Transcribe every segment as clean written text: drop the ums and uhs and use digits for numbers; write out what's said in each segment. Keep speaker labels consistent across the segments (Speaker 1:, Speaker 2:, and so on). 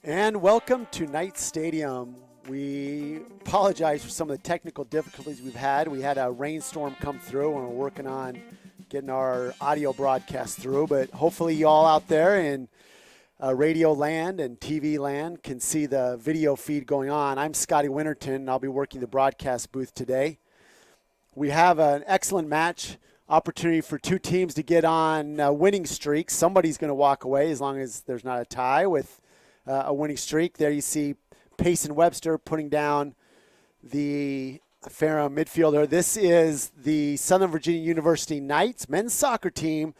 Speaker 1: And welcome to Knights Stadium. We apologize for some of the technical difficulties we've had. We had a rainstorm come through and we're working on getting our audio broadcast through. But hopefully you all out there in radio land and TV land can see the video feed going on. I'm Scotty Winterton, and I'll be working the broadcast booth today. We have an excellent match opportunity for two teams to get on winning streaks. Somebody's going to walk away as long as there's not a tie with a winning streak. There you see Payson Webster putting down the Ferrum midfielder. This is the Southern Virginia University Knights men's soccer team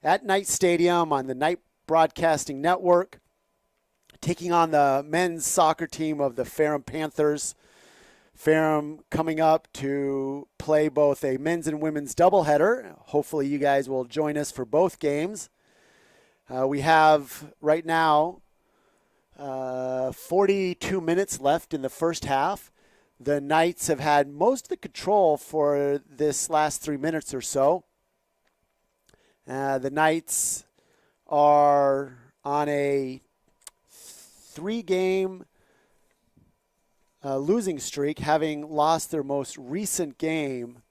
Speaker 1: at Knights Stadium on the Knight Broadcasting Network, taking on the men's soccer team of the Ferrum Panthers. Ferrum coming up to play both a men's and women's doubleheader. Hopefully you guys will join us for both games. We have right now 42 minutes left in the first half. The Knights have had most of the control for this last 3 minutes or so. The Knights are on a 3-game losing streak, having lost their most recent game.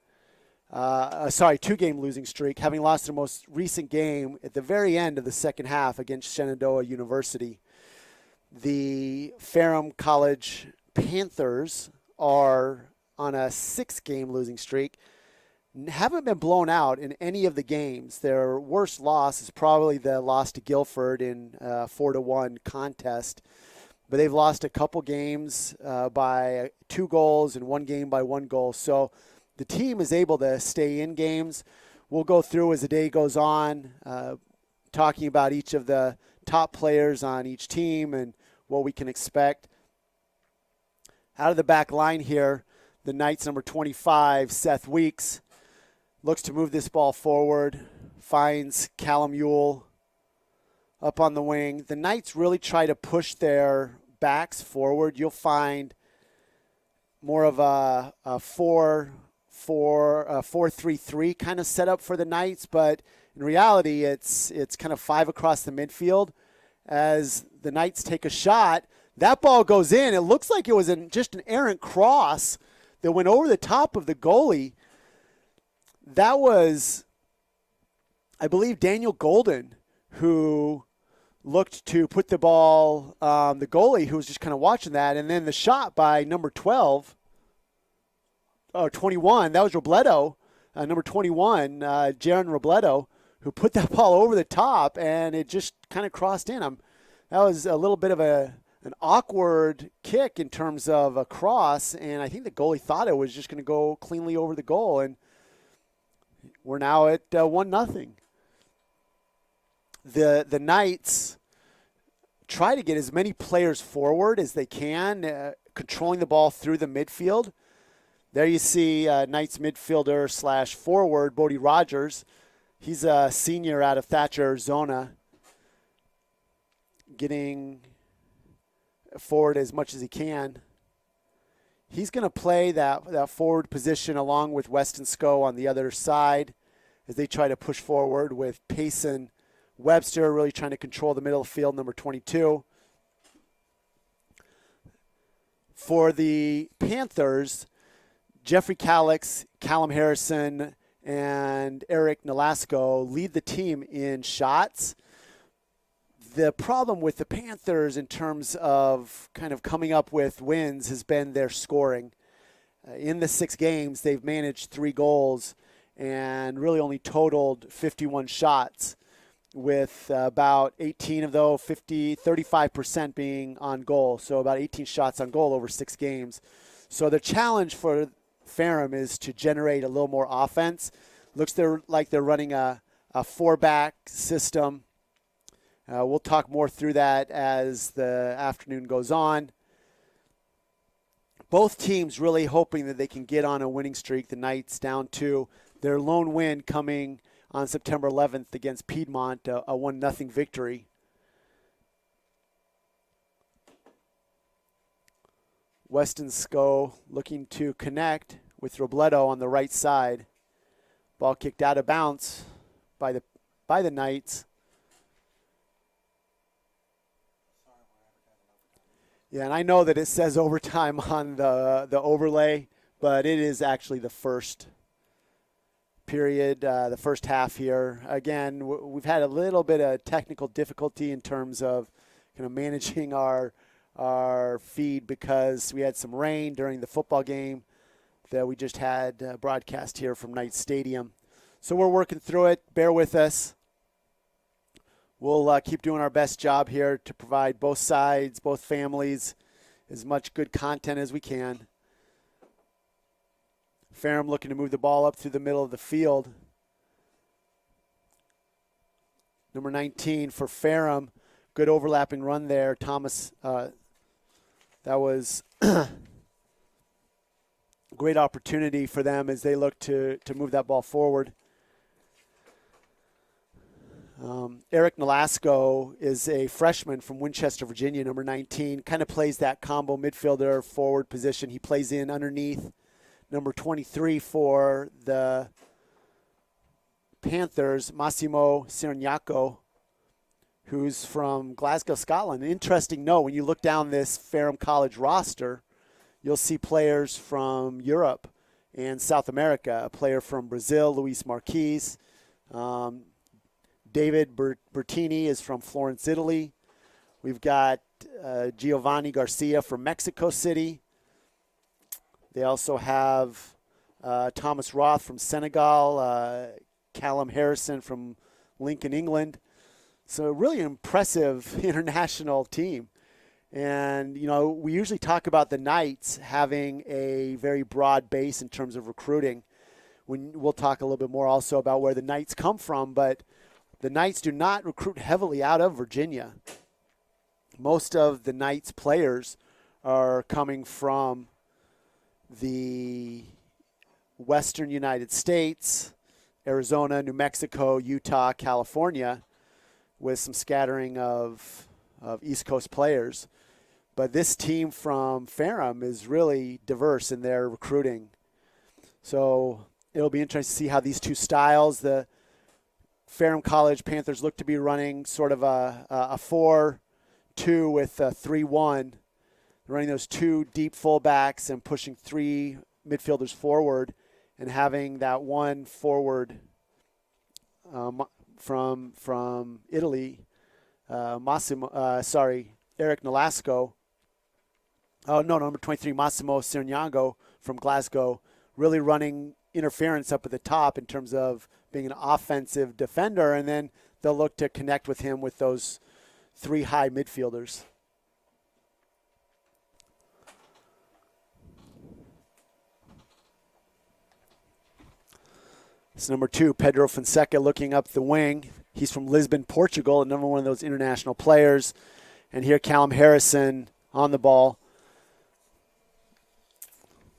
Speaker 1: 2-game losing streak, having lost their most recent game at the very end of the second half against Shenandoah University. The Ferrum College Panthers are on a 6-game losing streak. Haven't been blown out in any of the games. Their worst loss is probably the loss to Guilford in a 4-1 contest. But they've lost a couple games by 2 goals and 1 game by 1 goal. So the team is able to stay in games. We'll go through as the day goes on, talking about each of the top players on each team and what we can expect. Out of the back line here, the Knights number 25, Seth Weeks, looks to move this ball forward, finds Callum Ewell up on the wing. The Knights really try to push their backs forward. You'll find more of a 4-3-3 kind of setup for the Knights, but in reality, it's kind of 5 across the midfield. As the Knights take a shot, that ball goes in. It looks like it was just an errant cross that went over the top of the goalie. That was, I believe, Daniel Golden, who looked to put the ball, the goalie who was just kind of watching that, and then the shot by number 21, that was Robledo, number 21, Jaron Robledo, who put that ball over the top, and it just kind of crossed in. That was a little bit of an awkward kick in terms of a cross, and I think the goalie thought it was just going to go cleanly over the goal, and we're now at 1-0. The Knights try to get as many players forward as they can, controlling the ball through the midfield. There you see Knights midfielder / forward, Bodie Rogers. He's a senior out of Thatcher, Arizona, getting forward as much as he can. He's going to play that forward position along with Weston Scoe on the other side as they try to push forward with Payson Webster really trying to control the middle of the field, number 22. For the Panthers, Jeffrey Calix, Callum Harrison, and Eric Nolasco lead the team in shots. The problem with the Panthers in terms of kind of coming up with wins has been their scoring. In the 6 games, they've managed 3 goals, and really only totaled 51 shots, with about 18 of those, 35% being on goal. So about 18 shots on goal over 6 games. So the challenge for Ferrum is to generate a little more offense. Looks like they're running a 4-back system. We'll talk more through that as the afternoon goes on. Both teams really hoping that they can get on a winning streak. The Knights down to their lone win coming on September 11th against Piedmont, a 1-0 victory. Westonsko looking to connect with Robledo on the right side. Ball kicked out of bounds by the Knights. Yeah, and I know that it says overtime on the overlay, but it is actually the first period, the first half here. Again, we've had a little bit of technical difficulty in terms of kind of managing our feed because we had some rain during the football game that we just had broadcast here from Knight Stadium. So we're working through it. Bear with us. We'll keep doing our best job here to provide both sides, both families, as much good content as we can. Ferrum looking to move the ball up through the middle of the field. Number 19 for Ferrum. Good overlapping run there. Thomas, that was a great opportunity for them as they look to move that ball forward. Eric Nolasco is a freshman from Winchester, Virginia, number 19. Kind of plays that combo midfielder forward position. He plays in underneath number 23 for the Panthers, Massimo Cirignacco, who's from Glasgow, Scotland. Interesting note, when you look down this Ferrum College roster, you'll see players from Europe and South America. A player from Brazil, Luis Marquez. David Bertini is from Florence, Italy. We've got Giovanni Garcia from Mexico City. They also have Thomas Roth from Senegal, Callum Harrison from Lincoln, England. So a really impressive international team. And, you know, we usually talk about the Knights having a very broad base in terms of recruiting. We'll talk a little bit more also about where the Knights come from, but the Knights do not recruit heavily out of Virginia. Most of the Knights players are coming from the western United States, Arizona, New Mexico, Utah, California, with some scattering of East Coast players. But this team from Ferrum is really diverse in their recruiting. So it'll be interesting to see how these two styles, the Ferrum College Panthers look to be running sort of a 4-2 with a 3-1, running those 2 deep fullbacks and pushing 3 midfielders forward and having that 1 forward from Italy, Eric Nolasco. Oh, no, number 23, Massimo Cirignacco from Glasgow, really running interference up at the top in terms of being an offensive defender, and then they'll look to connect with him with those 3 high midfielders. It's number 2, Pedro Fonseca, looking up the wing. He's from Lisbon, Portugal, another one of those international players. And here Callum Harrison on the ball.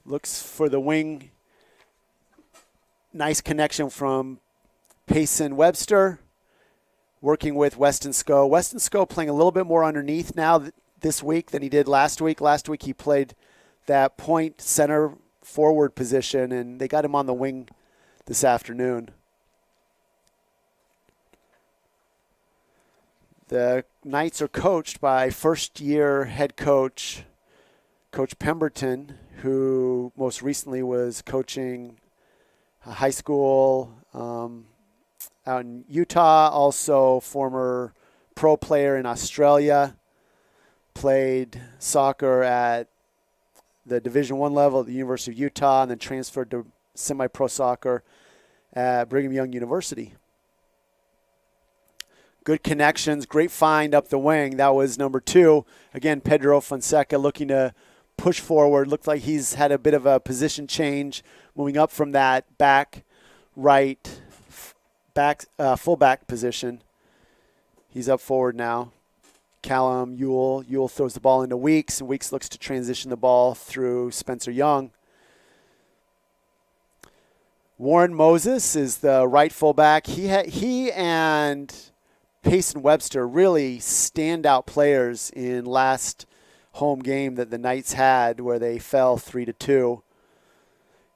Speaker 1: Looks for the wing. Nice connection from Payson Webster, working with Westonsko. Westonsko playing a little bit more underneath now this week than he did last week. Last week he played that point center forward position, and they got him on the wing this afternoon. The Knights are coached by first-year head coach, Coach Pemberton, who most recently was coaching high school out in Utah, also former pro player in Australia, played soccer at the Division I level at the University of Utah, and then transferred to semi-pro soccer at Brigham Young University. Good connections, great find up the wing. That was number 2. Again, Pedro Fonseca looking to push forward. Looked like he's had a bit of a position change, moving up from that back right, fullback position. He's up forward now. Callum Ewell. Ewell throws the ball into Weeks, and Weeks looks to transition the ball through Spencer Young. Warren Moses is the right fullback. He and Payson Webster really standout players in last home game that the Knights had, where they fell 3-2.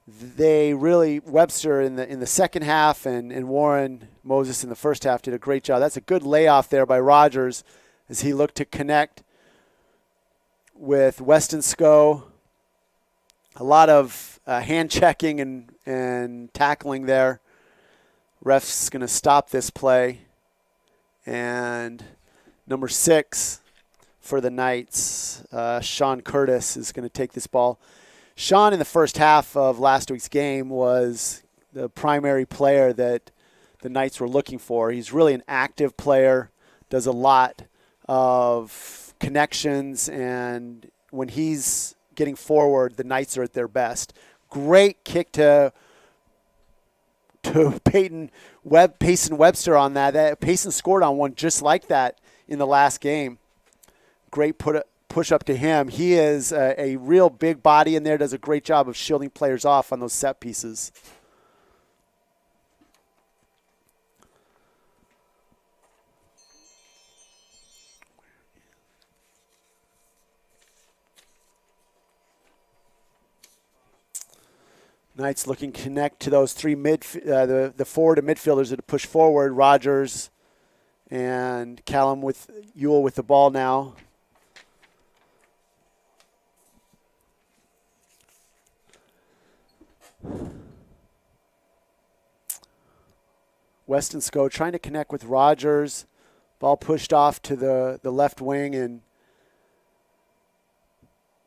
Speaker 1: They really, Webster in the second half and Warren Moses in the first half did a great job. That's a good layoff there by Rogers as he looked to connect with Weston Sco. A lot of hand checking and tackling there. Ref's going to stop this play. And number 6 for the Knights, Sean Curtis, is going to take this ball. Sean, in the first half of last week's game, was the primary player that the Knights were looking for. He's really an active player, does a lot of connections, and when he's getting forward, the Knights are at their best. Great kick to Payson Webster on that. Payson scored on one just like that in the last game. Great push up to him. He is a real big body in there, does a great job of shielding players off on those set pieces. Knights looking to connect to those 3 the forward and midfielders that push forward. Rogers and Callum with Ewell with the ball now. Weston Sco trying to connect with Rogers. Ball pushed off to the left wing, and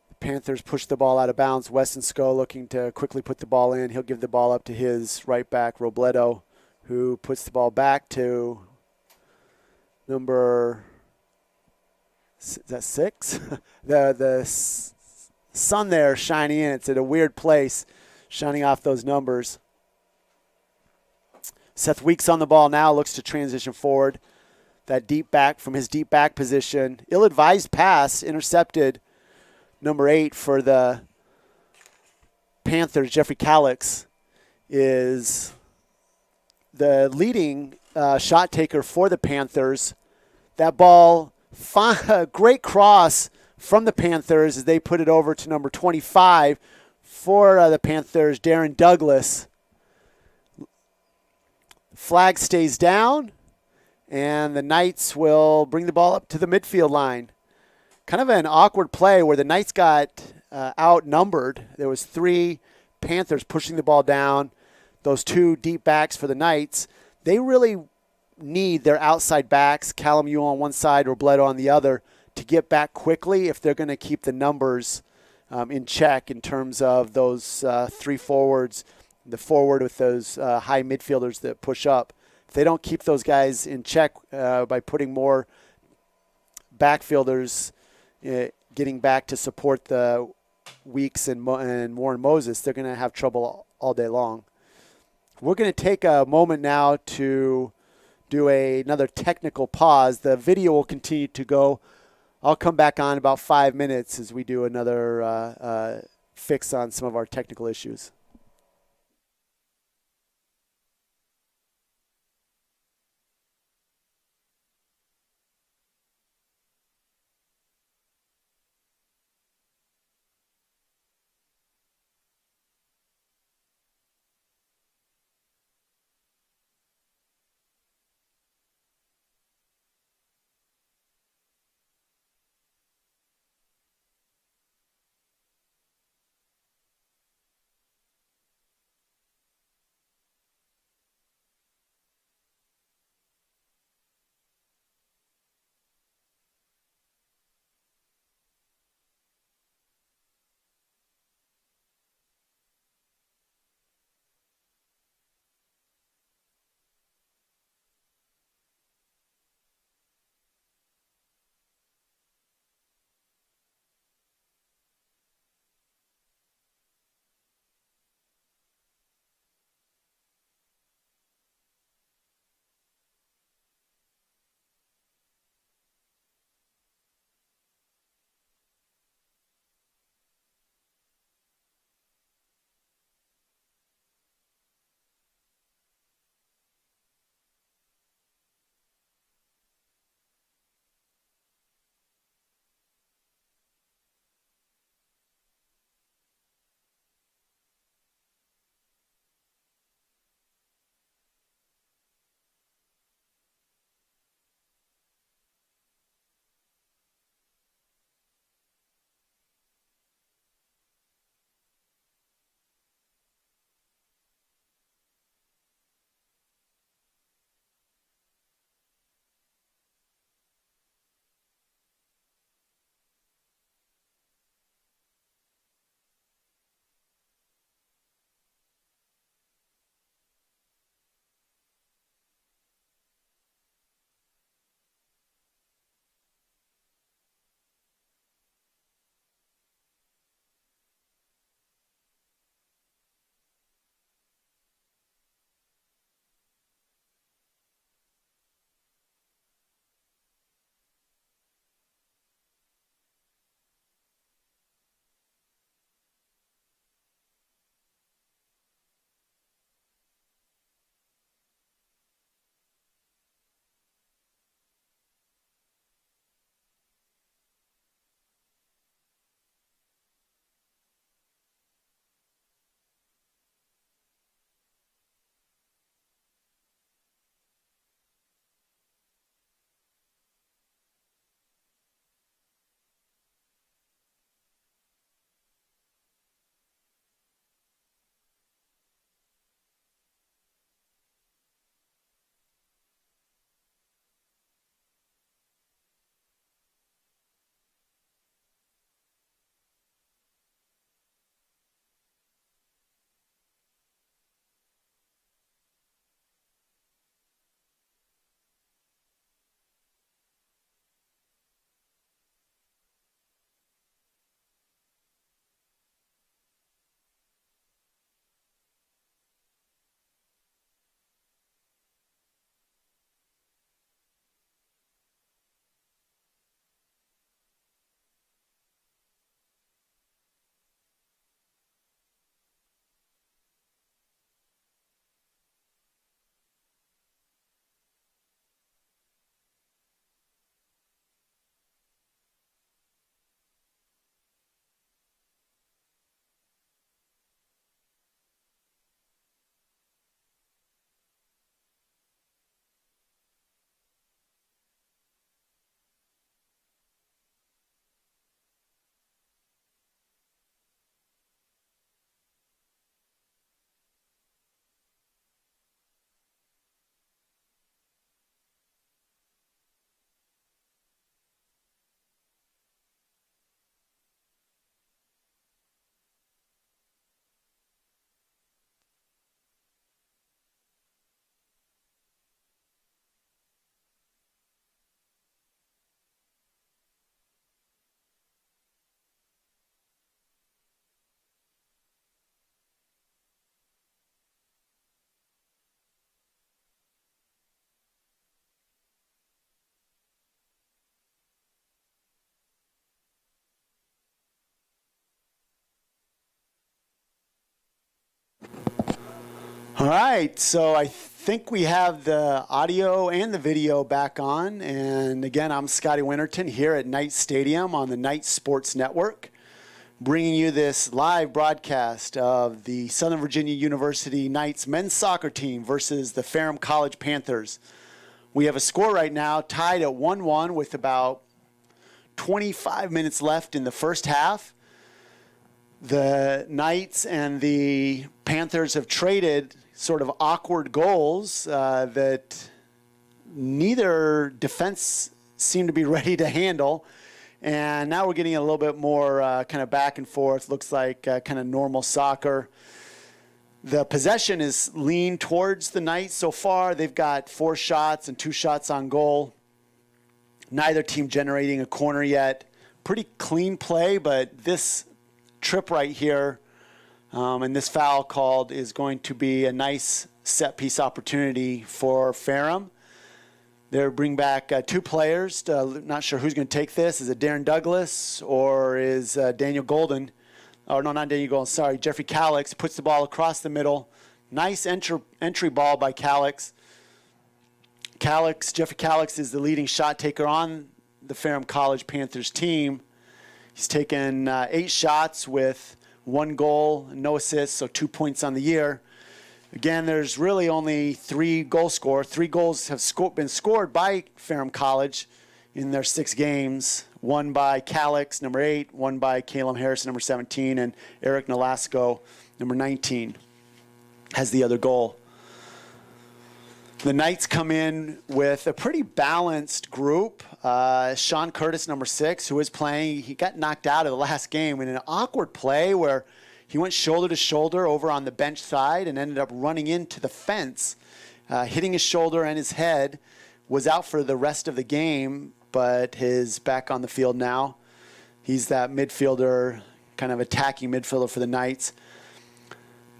Speaker 1: the Panthers push the ball out of bounds. Weston Sco looking to quickly put the ball in. He'll give the ball up to his right back, Robledo, who puts the ball back to number, is that 6? the sun there shining in. It's at a weird place, shining off those numbers. Seth Weeks on the ball now, looks to transition forward. That deep back from his deep back position. Ill-advised pass, intercepted. Number 8 for the Panthers, Jeffrey Calix, is the leading shot taker for the Panthers. That ball, great cross from the Panthers as they put it over to number 25 for the Panthers, Darren Douglas. Flag stays down, and the Knights will bring the ball up to the midfield line. Kind of an awkward play where the Knights got outnumbered. There was 3 Panthers pushing the ball down. Those 2 deep backs for the Knights. They really need their outside backs, Callum Ewell on one side, Robledo on the other, to get back quickly if they're going to keep the numbers in check in terms of those 3 forwards, the forward with those high midfielders that push up. If they don't keep those guys in check by putting more backfielders getting back to support the Weeks and Warren Moses, they're going to have trouble all day long. We're going to take a moment now to do another technical pause. The video will continue to go. I'll come back on about 5 minutes as we do another fix on some of our technical issues. All right, so I think we have the audio and the video back on. And again, I'm Scotty Winterton here at Knight Stadium on the Knight Sports Network, bringing you this live broadcast of the Southern Virginia University Knights men's soccer team versus the Ferrum College Panthers. We have a score right now tied at 1-1 with about 25 minutes left in the first half. The Knights and the Panthers have traded sort of awkward goals that neither defense seemed to be ready to handle. And now we're getting a little bit more kind of back and forth. Looks like kind of normal soccer. The possession is leaned towards the Knights so far. They've got 4 shots and 2 shots on goal. Neither team generating a corner yet. Pretty clean play, but this trip right here and this foul called is going to be a nice set-piece opportunity for Ferrum. They'll bring back 2 players. Not sure who's going to take this. Is it Darren Douglas or is Daniel Golden? Oh, no, not Daniel Golden. Sorry, Jeffrey Calix puts the ball across the middle. Nice entry ball by Calix. Jeffrey Calix is the leading shot taker on the Ferrum College Panthers team. He's taken 8 shots with 1 goal, no assists, so 2 points on the year. Again, there's really only 3 goal scorers. 3 goals have been scored by Ferrum College in their 6 games. 1 by Calix, number 8, 1 by Calum Harrison, number 17, and Eric Nolasco, number 19, has the other goal. The Knights come in with a pretty balanced group. Sean Curtis, number 6, who is playing, he got knocked out of the last game in an awkward play where he went shoulder to shoulder over on the bench side and ended up running into the fence, hitting his shoulder and his head, was out for the rest of the game, but is back on the field now. He's that midfielder, kind of attacking midfielder for the Knights.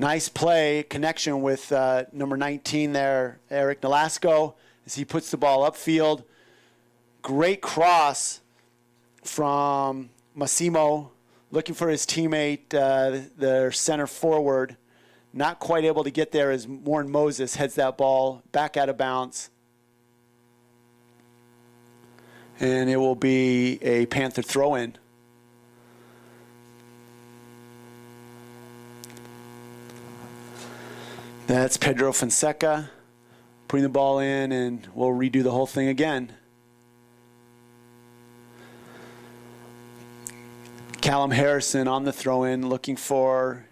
Speaker 1: Nice play, connection with number 19 there, Eric Nolasco, as he puts the ball upfield. Great cross from Massimo, looking for his teammate, their center forward. Not quite able to get there as Warren Moses heads that ball back out of bounds. And it will be a Panther throw-in. That's Pedro Fonseca putting the ball in, and we'll redo the whole thing again. Calum Harrison on the throw-in, looking for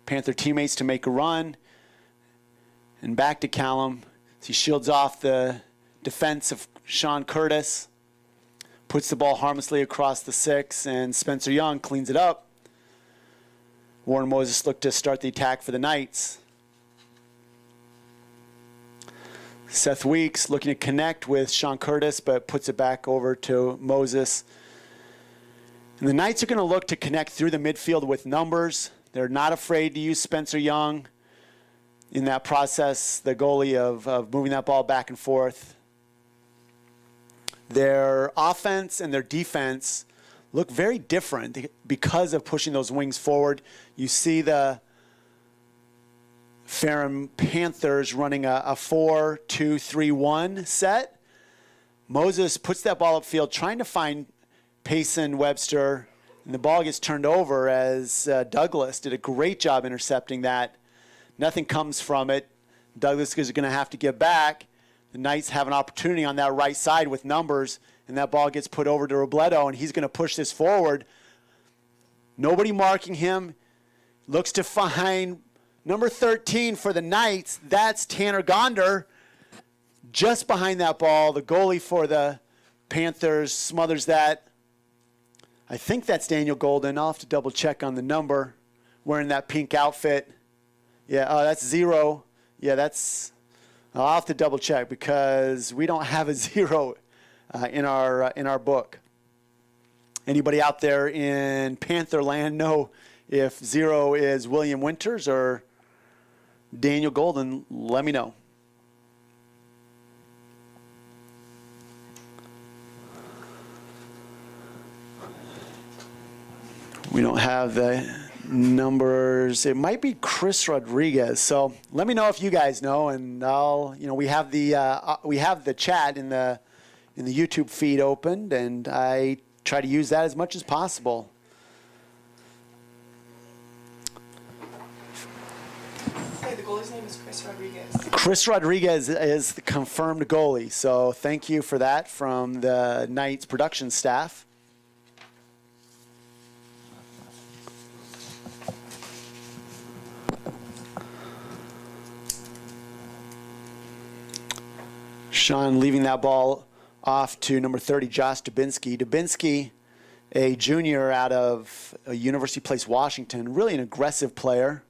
Speaker 1: Panther teammates to make a run. And back to Calum. He shields off the defense of Sean Curtis. Puts the ball harmlessly across the 6, and Spencer Young cleans it up. Warren Moses looked to start the attack for the Knights. Seth Weeks looking to connect with Sean Curtis, but puts it back over to Moses. And the Knights are going to look to connect through the midfield with numbers. They're not afraid to use Spencer Young in that process, the goalie, of moving that ball back and forth. Their offense and their defense look very different because of pushing those wings forward. You see the Ferrum Panthers running a 4-2-3-1 set. Moses puts that ball upfield, trying to find Payson Webster, and the ball gets turned over as Douglas did a great job intercepting that. Nothing comes from it. Douglas is going to have to get back. The Knights have an opportunity on that right side with numbers, and that ball gets put over to Robledo, and he's going to push this forward. Nobody marking him. Looks to find number 13 for the Knights. That's Tanner Gonder. Just behind that ball, the goalie for the Panthers smothers that. I think that's Daniel Golden. I'll have to double check on the number. Wearing that pink outfit. Yeah, that's 0. Yeah, that's... I'll have to double check because we don't have a 0 in our book. Anybody out there in Panther land know if 0 is William Winters or Daniel Golden? Let me know. We don't have the numbers. It might be Chris Rodriguez. So let me know if you guys know, and we have the chat in the YouTube feed opened, and I try to use that as much as possible.
Speaker 2: Hey, the goalie's name is Chris Rodriguez.
Speaker 1: Chris Rodriguez is the confirmed goalie. So thank you for that from the Knights production staff. Sean leaving that ball off to number 30, Josh Dubinsky. Dubinsky, a junior out of University Place, Washington, really an aggressive player.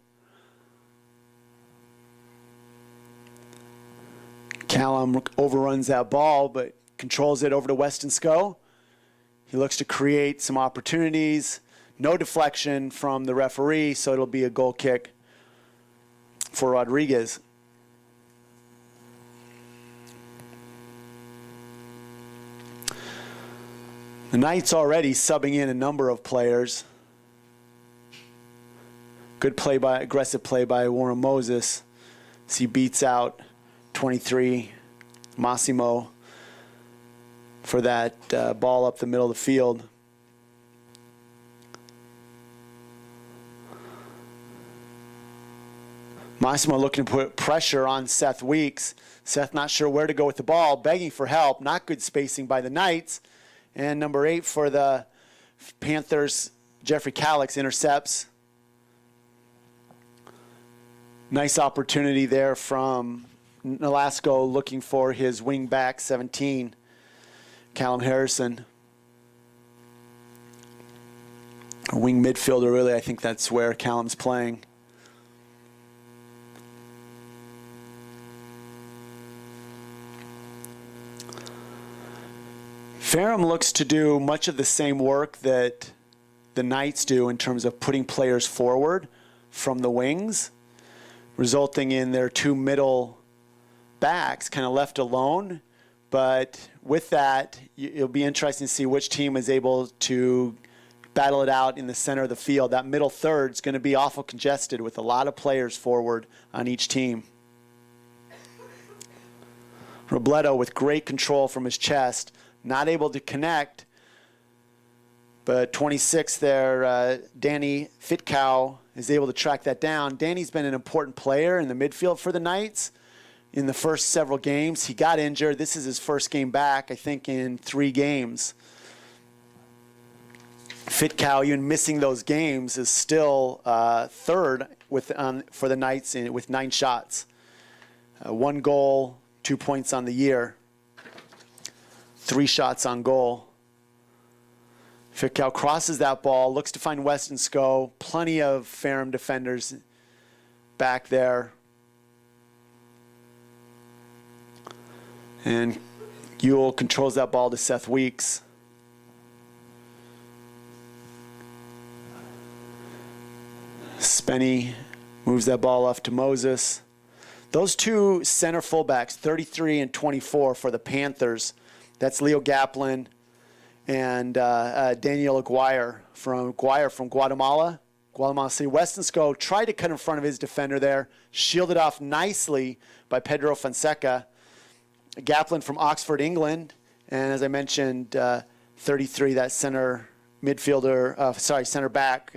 Speaker 1: Callum overruns that ball, but controls it over to Weston Sco. He looks to create some opportunities. No deflection from the referee, so it'll be a goal kick for Rodriguez. The Knights already subbing in a number of players. Good aggressive play by Warren Moses as he beats out 23 Massimo for that ball up the middle of the field. Massimo looking to put pressure on Seth Weeks. Seth not sure where to go with the ball, begging for help. Not good spacing by the Knights. And number 8 for the Panthers, Jeffrey Calix intercepts. Nice opportunity there from Nolasco looking for his wing back, 17, Callum Harrison. A wing midfielder, really. I think that's where Callum's playing. Ferrum looks to do much of the same work that the Knights do in terms of putting players forward from the wings, resulting in their 2 middle backs kind of left alone. But with that, it'll be interesting to see which team is able to battle it out in the center of the field. That middle third is going to be awful congested with a lot of players forward on each team. Robledo with great control from his chest. Not able to connect, but 26 there, Danny Fitkow is able to track that down. Danny's been an important player in the midfield for the Knights in the first several games. He got injured. This is his first game back, I think, in 3 games. Fitkow, even missing those games, is still third for the Knights with 9 shots. 1 goal, 2 points on the year. 3 shots on goal. Fitkow crosses that ball, looks to find Weston Sco. Plenty of Ferrum defenders back there. And Ewell controls that ball to Seth Weeks. Spenny moves that ball off to Moses. Those 2 center fullbacks, 33 and 24 for the Panthers. That's Leo Gaplin and Daniel Aguirre from Guatemala City. Weston Sco tried to cut in front of his defender there, shielded off nicely by Pedro Fonseca. Gaplin from Oxford, England, and as I mentioned, 33, that center back,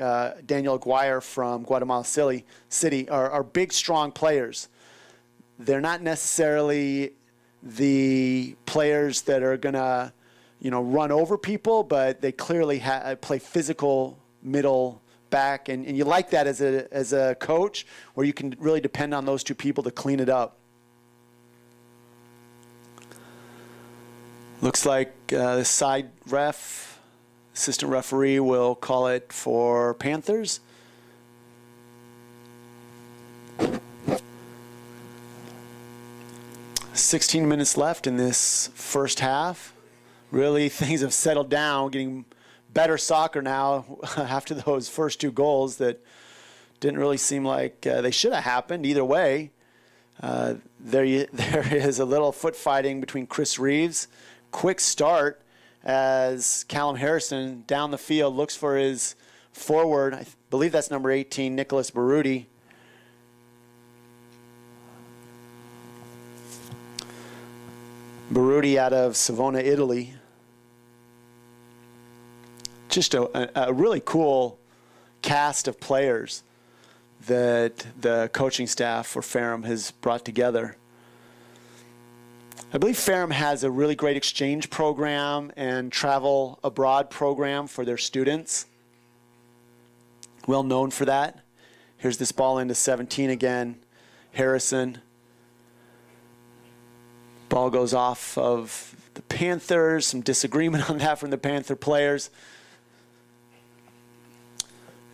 Speaker 1: Daniel Aguirre from Guatemala City are big, strong players. They're not necessarily the players that are going to, run over people, but they clearly play physical middle back, and you like that as a coach, where you can really depend on those 2 people to clean it up. Looks like the side assistant referee will call it for Panthers. 16 minutes left in this first half. Really, things have settled down, getting better soccer now after those first 2 goals that didn't really seem like they should have happened either way. There is a little foot fighting between Chris Reeves. Quick start as Callum Harrison down the field looks for his forward. believe that's number 18, Nicholas Baruti. Baruti out of Savona, Italy. Just a really cool cast of players that the coaching staff for Ferrum has brought together. I believe Ferrum has a really great exchange program and travel abroad program for their students. Well known for that. Here's this ball into 17 again. Harrison. Ball goes off of the Panthers. Some disagreement on that from the Panther players.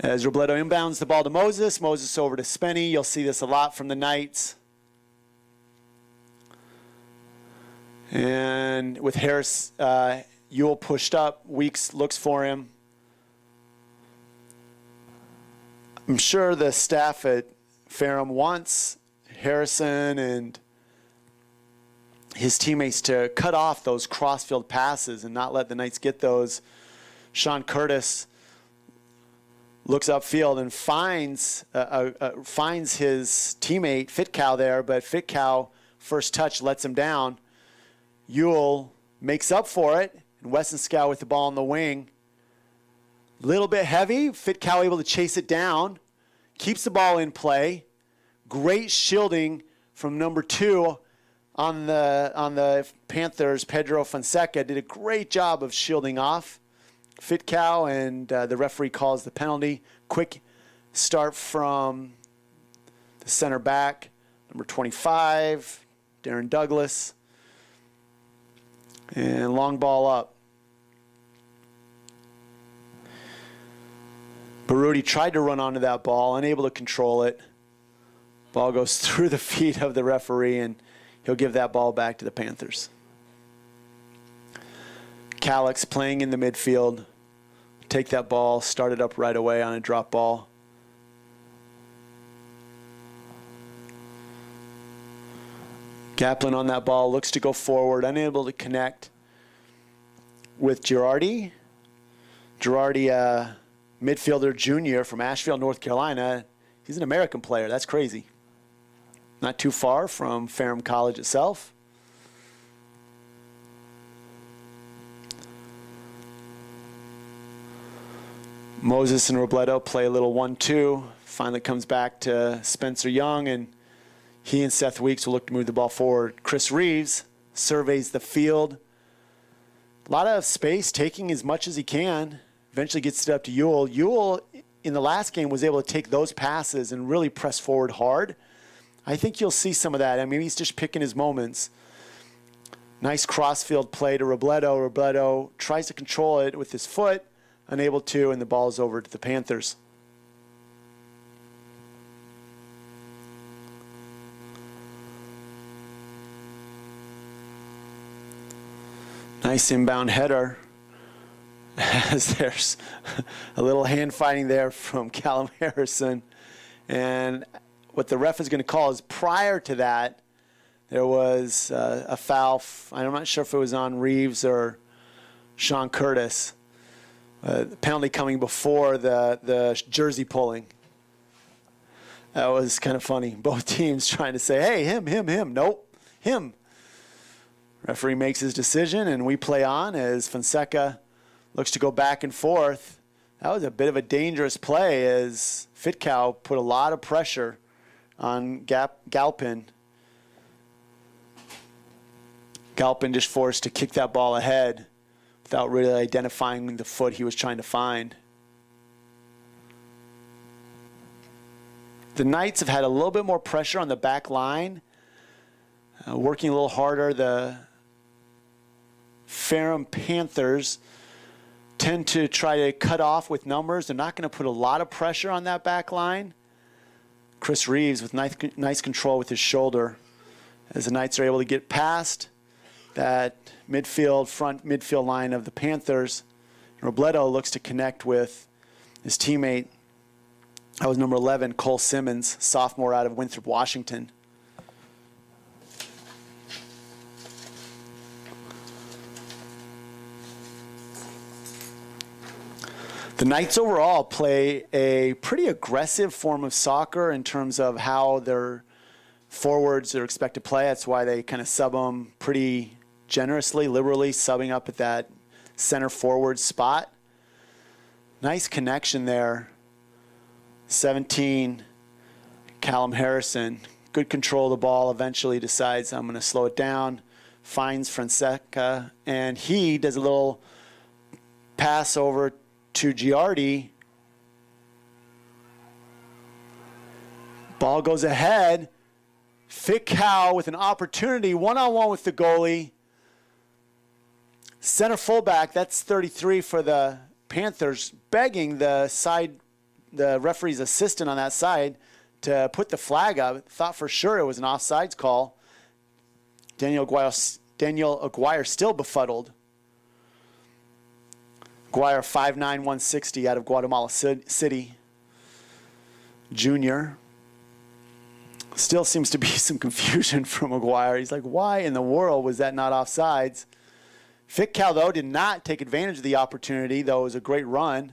Speaker 1: As Robledo inbounds the ball to Moses. Moses over to Spenny. You'll see this a lot from the Knights. And with Harris, Ewell pushed up. Weeks looks for him. I'm sure the staff at Ferrum wants Harrison and his teammates to cut off those crossfield passes and not let the Knights get those. Sean Curtis looks upfield and finds his teammate Fitcow there, but Fitcow first touch lets him down. Ewell makes up for it, and Wessenskow with the ball on the wing. Little bit heavy. Fitcow able to chase it down. Keeps the ball in play. Great shielding from number 2 on the Panthers. Pedro Fonseca did a great job of shielding off Fitcow, and the referee calls the penalty. Quick start from the center back, number 25, Darren Douglas. And long ball up. Baruti tried to run onto that ball, unable to control it. Ball goes through the feet of the referee, and he'll give that ball back to the Panthers. Calix playing in the midfield. Take that ball, start it up right away on a drop ball. Gaplin on that ball, looks to go forward, unable to connect with Girardi. Girardi, midfielder junior from Asheville, North Carolina. He's an American player. That's crazy. Not too far from Ferrum College itself. Moses and Robledo play a little 1-2. Finally comes back to Spencer Young, and he and Seth Weeks will look to move the ball forward. Chris Reeves surveys the field. A lot of space, taking as much as he can. Eventually gets it up to Ewell. Ewell, in the last game, was able to take those passes and really press forward hard. I think you'll see some of that. I mean, he's just picking his moments. Nice crossfield play to Robledo. Robledo tries to control it with his foot, unable to, and the ball is over to the Panthers. Nice inbound header. As there's a little hand fighting there from Callum Harrison. And what the ref is going to call is, prior to that, there was a foul. I'm not sure if it was on Reeves or Sean Curtis. The penalty coming before the jersey pulling. That was kind of funny. Both teams trying to say, hey, him. Nope, him. Referee makes his decision, and we play on as Fonseca looks to go back and forth. That was a bit of a dangerous play as Fitcow put a lot of pressure on Galpin. Galpin just forced to kick that ball ahead without really identifying the foot he was trying to find. The Knights have had a little bit more pressure on the back line, working a little harder. The Ferrum Panthers tend to try to cut off with numbers. They're not going to put a lot of pressure on that back line. Chris Reeves with nice control with his shoulder as the Knights are able to get past that front midfield line of the Panthers. Robledo looks to connect with his teammate. That was number 11, Cole Simmons, sophomore out of Winthrop, Washington. The Knights overall play a pretty aggressive form of soccer in terms of how their forwards are expected to play. That's why they kind of sub them pretty generously, liberally, subbing up at that center forward spot. Nice connection there. 17, Callum Harrison. Good control of the ball. Eventually decides I'm going to slow it down. Finds Fonseca, and he does a little pass over to Giardi. Ball goes ahead. Fickow with an opportunity, one-on-one with the goalie. Center fullback, that's 33 for the Panthers, begging the referee's assistant on that side to put the flag up. Thought for sure it was an offsides call. Daniel Aguirre still befuddled. Aguirre, 5'9", 160 out of Guatemala City. Junior. Still seems to be some confusion from Aguirre. He's like, why in the world was that not offsides? Fickow, though, did not take advantage of the opportunity, though it was a great run.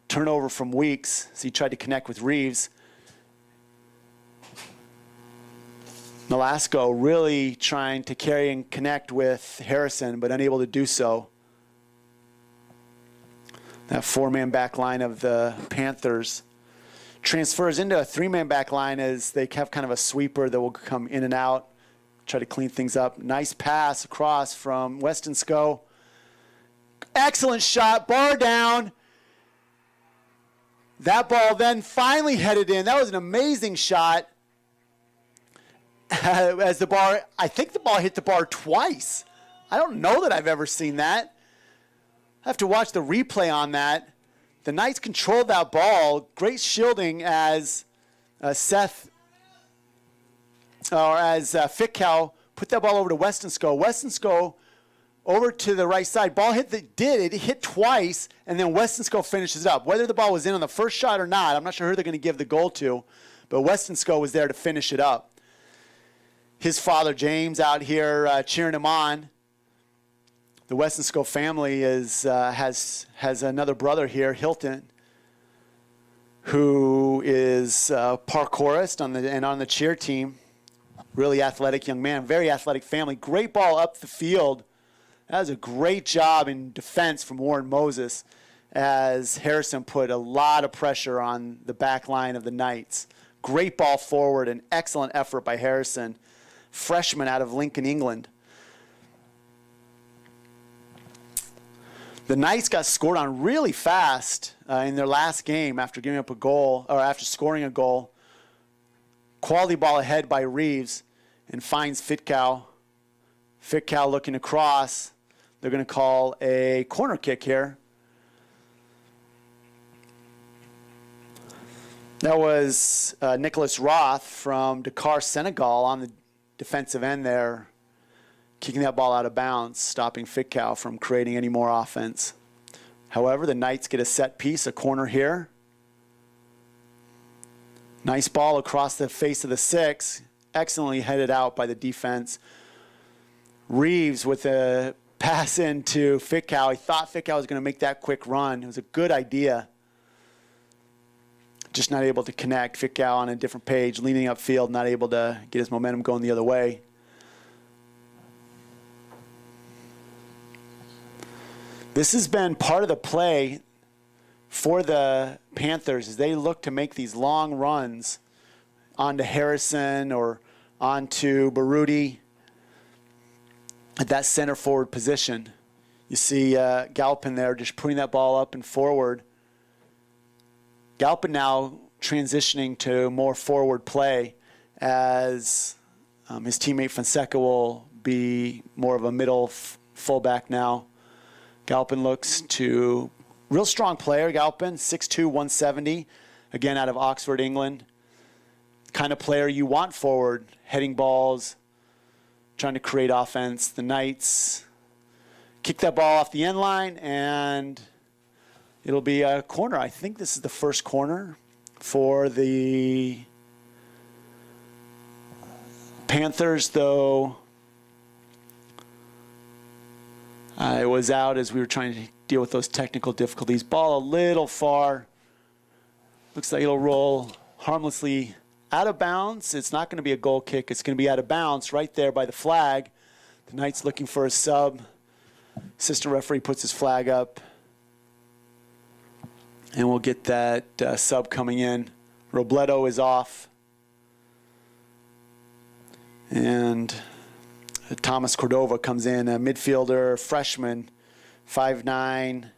Speaker 1: Turnover from Weeks, as he tried to connect with Reeves. Nolasco really trying to carry and connect with Harrison, but unable to do so. That four-man back line of the Panthers transfers into a three-man back line as they have kind of a sweeper that will come in and out, try to clean things up. Nice pass across from Westonsko. Excellent shot, bar down. That ball then finally headed in. That was an amazing shot. As the bar, I think the ball hit the bar twice. I don't know that I've ever seen that. I have to watch the replay on that. The Knights controlled that ball. Great shielding as Fickow put that ball over to Westonsko. Westonsko over to the right side. Ball it hit twice, and then Westonsko finishes it up. Whether the ball was in on the first shot or not, I'm not sure who they're going to give the goal to, but Westonsko was there to finish it up. His father, James, out here cheering him on. The Westonsko family has another brother here, Hilton, who is a parkourist on the cheer team. Really athletic young man, very athletic family. Great ball up the field. That was a great job in defense from Warren Moses as Harrison put a lot of pressure on the back line of the Knights. Great ball forward, an excellent effort by Harrison, freshman out of Lincoln, England. The Knights got scored on really fast in their last game after giving up a goal, or after scoring a goal. Quality ball ahead by Reeves and finds Fickow. Fickow looking across. They're going to call a corner kick here. That was Nicholas Roth from Dakar, Senegal on the defensive end there, kicking that ball out of bounds, stopping Fickow from creating any more offense. However, the Knights get a set piece, a corner here. Nice ball across the face of the six, excellently headed out by the defense. Reeves with a pass into Fickow. He thought Fickow was going to make that quick run. It was a good idea. Just not able to connect. Fickow on a different page, leaning upfield, not able to get his momentum going the other way. This has been part of the play for the Panthers as they look to make these long runs onto Harrison or onto Baruti at that center forward position. You see Galpin there just putting that ball up and forward. Galpin now transitioning to more forward play as his teammate Fonseca will be more of a middle fullback now. Galpin looks to real strong player, Galpin, 6'2", 170, again out of Oxford, England. Kind of player you want forward, heading balls, trying to create offense. The Knights kick that ball off the end line, and it'll be a corner. I think this is the first corner for the Panthers, though it was out as we were trying to deal with those technical difficulties. Ball a little far. Looks like it'll roll harmlessly out of bounds. It's not going to be a goal kick. It's going to be out of bounds right there by the flag. The Knights looking for a sub. Assistant referee puts his flag up. And we'll get that sub coming in. Robledo is off. And Thomas Cordova comes in, a midfielder, freshman, 5'9",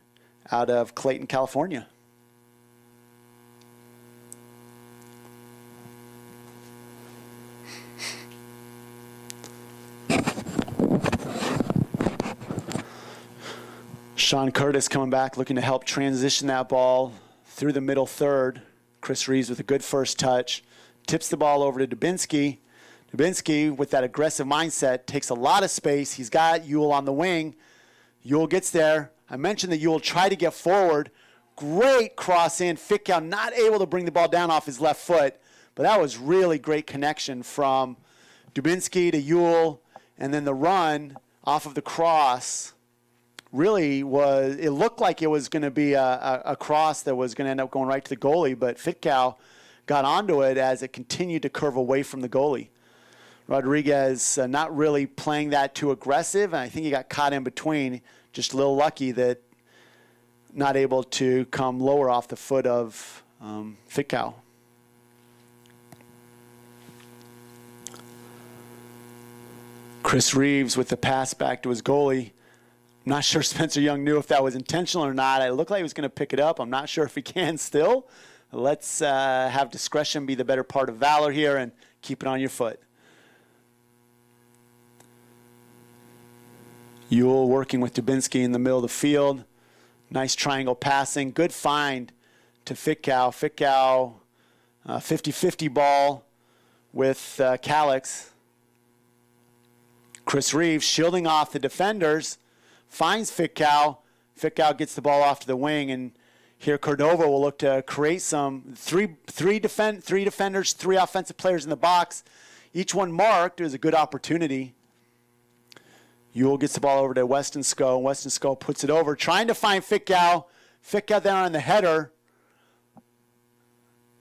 Speaker 1: out of Clayton, California. Sean Curtis coming back, looking to help transition that ball through the middle third. Chris Reeves with a good first touch. Tips the ball over to Dubinsky. Dubinsky, with that aggressive mindset, takes a lot of space. He's got Ewell on the wing. Ewell gets there. I mentioned that Ewell tried to get forward. Great cross in. Fickow not able to bring the ball down off his left foot. But that was really great connection from Dubinsky to Ewell. And then the run off of the cross really was, it looked like it was going to be a cross that was going to end up going right to the goalie, but Fickow got onto it as it continued to curve away from the goalie. Rodriguez not really playing that too aggressive, and I think he got caught in between. Just a little lucky that not able to come lower off the foot of Fickow. Chris Reeves with the pass back to his goalie. I'm not sure Spencer Young knew if that was intentional or not. It looked like he was going to pick it up. I'm not sure if he can still. Let's have discretion be the better part of valor here and keep it on your foot. Ewell working with Dubinsky in the middle of the field. Nice triangle passing. Good find to Fickow. Fickow, 50-50 ball with Calix. Chris Reeves shielding off the defenders. Finds Fickow. Fickow gets the ball off to the wing, and here Cordova will look to create some three defenders, three offensive players in the box. Each one marked. It was a good opportunity. Ewell gets the ball over to Weston Sco. Weston Sco puts it over, trying to find Fickow. Fickow there on the header.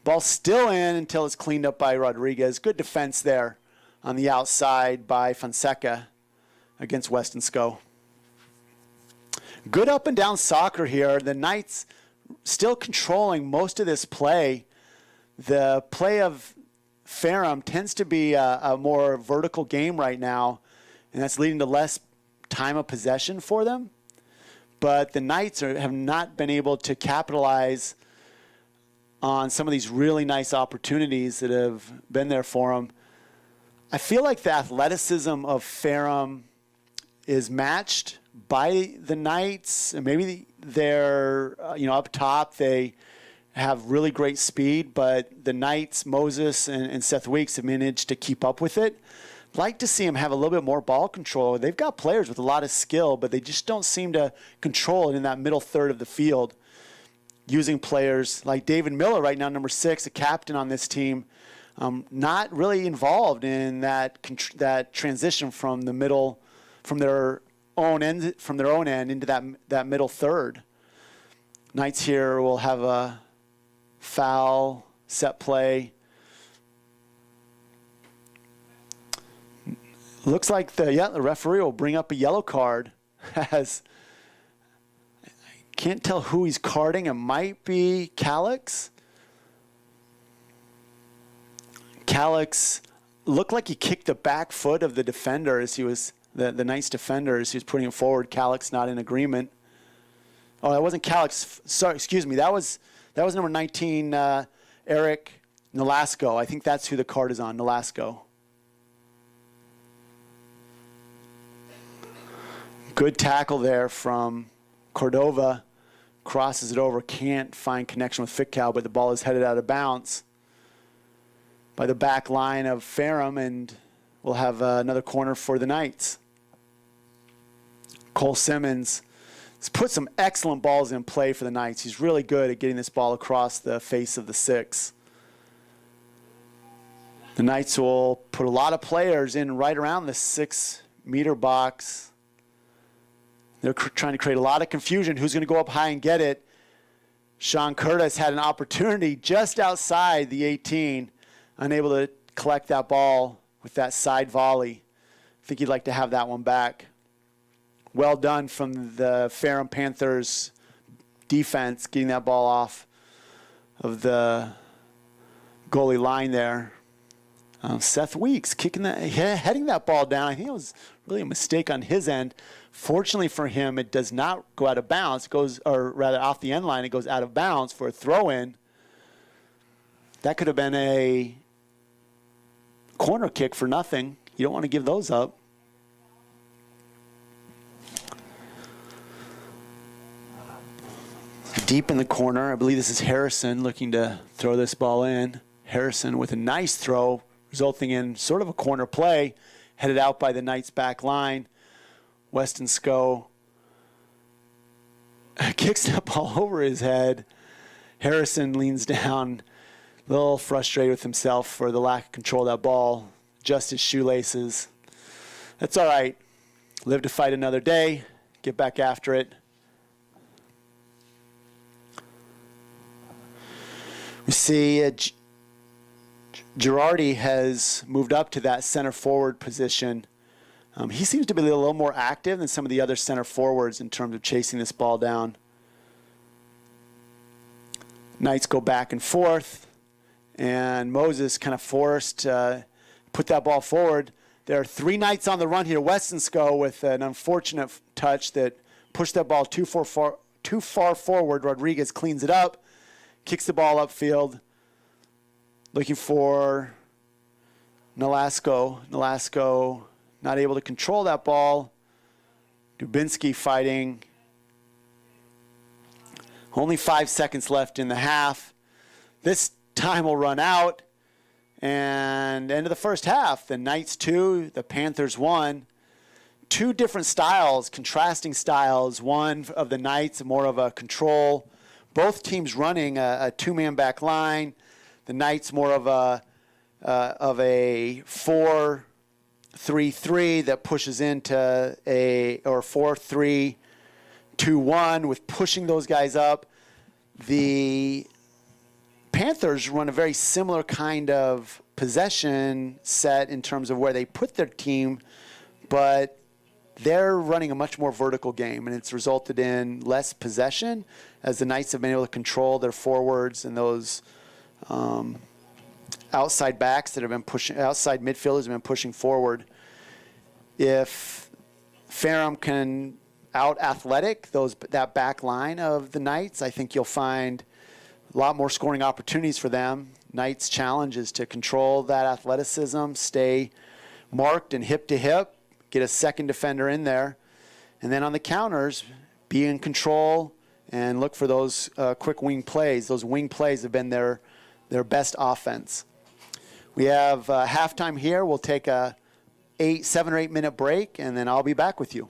Speaker 1: Ball still in until it's cleaned up by Rodriguez. Good defense there on the outside by Fonseca against Weston Sco. Good up and down soccer here. The Knights still controlling most of this play. The play of Ferrum tends to be a more vertical game right now, and that's leading to less time of possession for them. But the Knights have not been able to capitalize on some of these really nice opportunities that have been there for them. I feel like the athleticism of Ferrum is matched by the Knights. And maybe they're, up top, they have really great speed, but the Knights, Moses and Seth Weeks, have managed to keep up with it. I'd like to see them have a little bit more ball control. They've got players with a lot of skill, but they just don't seem to control it in that middle third of the field. Using players like David Miller right now, number 6, a captain on this team, not really involved in that transition from the middle, from their own end into that middle third. Knights here will have a foul, set play. Looks like the referee will bring up a yellow card. As I can't tell who he's carding. It might be Calix. Calix looked like he kicked the back foot of the defender as he was the Knights defender as he was putting it forward. Calix not in agreement. Oh, that wasn't Calix. Sorry, excuse me. That was number 19, Eric Nolasco. I think that's who the card is on, Nolasco. Good tackle there from Cordova. Crosses it over. Can't find connection with Fickow, but the ball is headed out of bounds by the back line of Ferrum, and we'll have another corner for the Knights. Cole Simmons has put some excellent balls in play for the Knights. He's really good at getting this ball across the face of the 6. The Knights will put a lot of players in right around the 6-meter box. They're trying to create a lot of confusion. Who's going to go up high and get it? Sean Curtis had an opportunity just outside the 18, unable to collect that ball with that side volley. I think he'd like to have that one back. Well done from the Ferrum Panthers defense, getting that ball off of the goalie line there. Seth Weeks heading that ball down. I think it was really a mistake on his end. Fortunately for him, it does not go out of bounds. It goes, or rather off the end line, it goes out of bounds for a throw-in. That could have been a corner kick for nothing. You don't want to give those up. Deep in the corner, I believe this is Harrison looking to throw this ball in. Harrison with a nice throw, resulting in sort of a corner play, headed out by the Knights back line. Weston Sco kicks that ball over his head. Harrison leans down, a little frustrated with himself for the lack of control of that ball. Adjusts his shoelaces. That's all right. Live to fight another day. Get back after it. We see Girardi has moved up to that center forward position. He seems to be a little more active than some of the other center forwards in terms of chasing this ball down. Knights go back and forth, and Moses kind of forced put that ball forward. There are 3 Knights on the run here. Westonsko with an unfortunate touch that pushed that ball too far forward. Rodriguez cleans it up, kicks the ball upfield, looking for Nolasco. Nolasco not able to control that ball. Dubinsky fighting. Only 5 seconds left in the half. This time will run out. And end of the first half, the Knights 2, the Panthers 1. 2 different styles, contrasting styles. One of the Knights, more of a control. Both teams running a 2-man back line. The Knights more of a 4-3-3 that pushes into or 4-3-2-1 with pushing those guys up. The Panthers run a very similar kind of possession set in terms of where they put their team, but they're running a much more vertical game, and it's resulted in less possession as the Knights have been able to control their forwards and those outside backs that have been pushing, outside midfielders have been pushing forward. If Ferrum can out-athletic that back line of the Knights, I think you'll find a lot more scoring opportunities for them. Knights' challenge is to control that athleticism, stay marked and hip to hip, get a second defender in there, and then on the counters, be in control and look for those quick wing plays. Those wing plays have been their best offense. We have halftime here. We'll take a 7 or 8 minute break, and then I'll be back with you.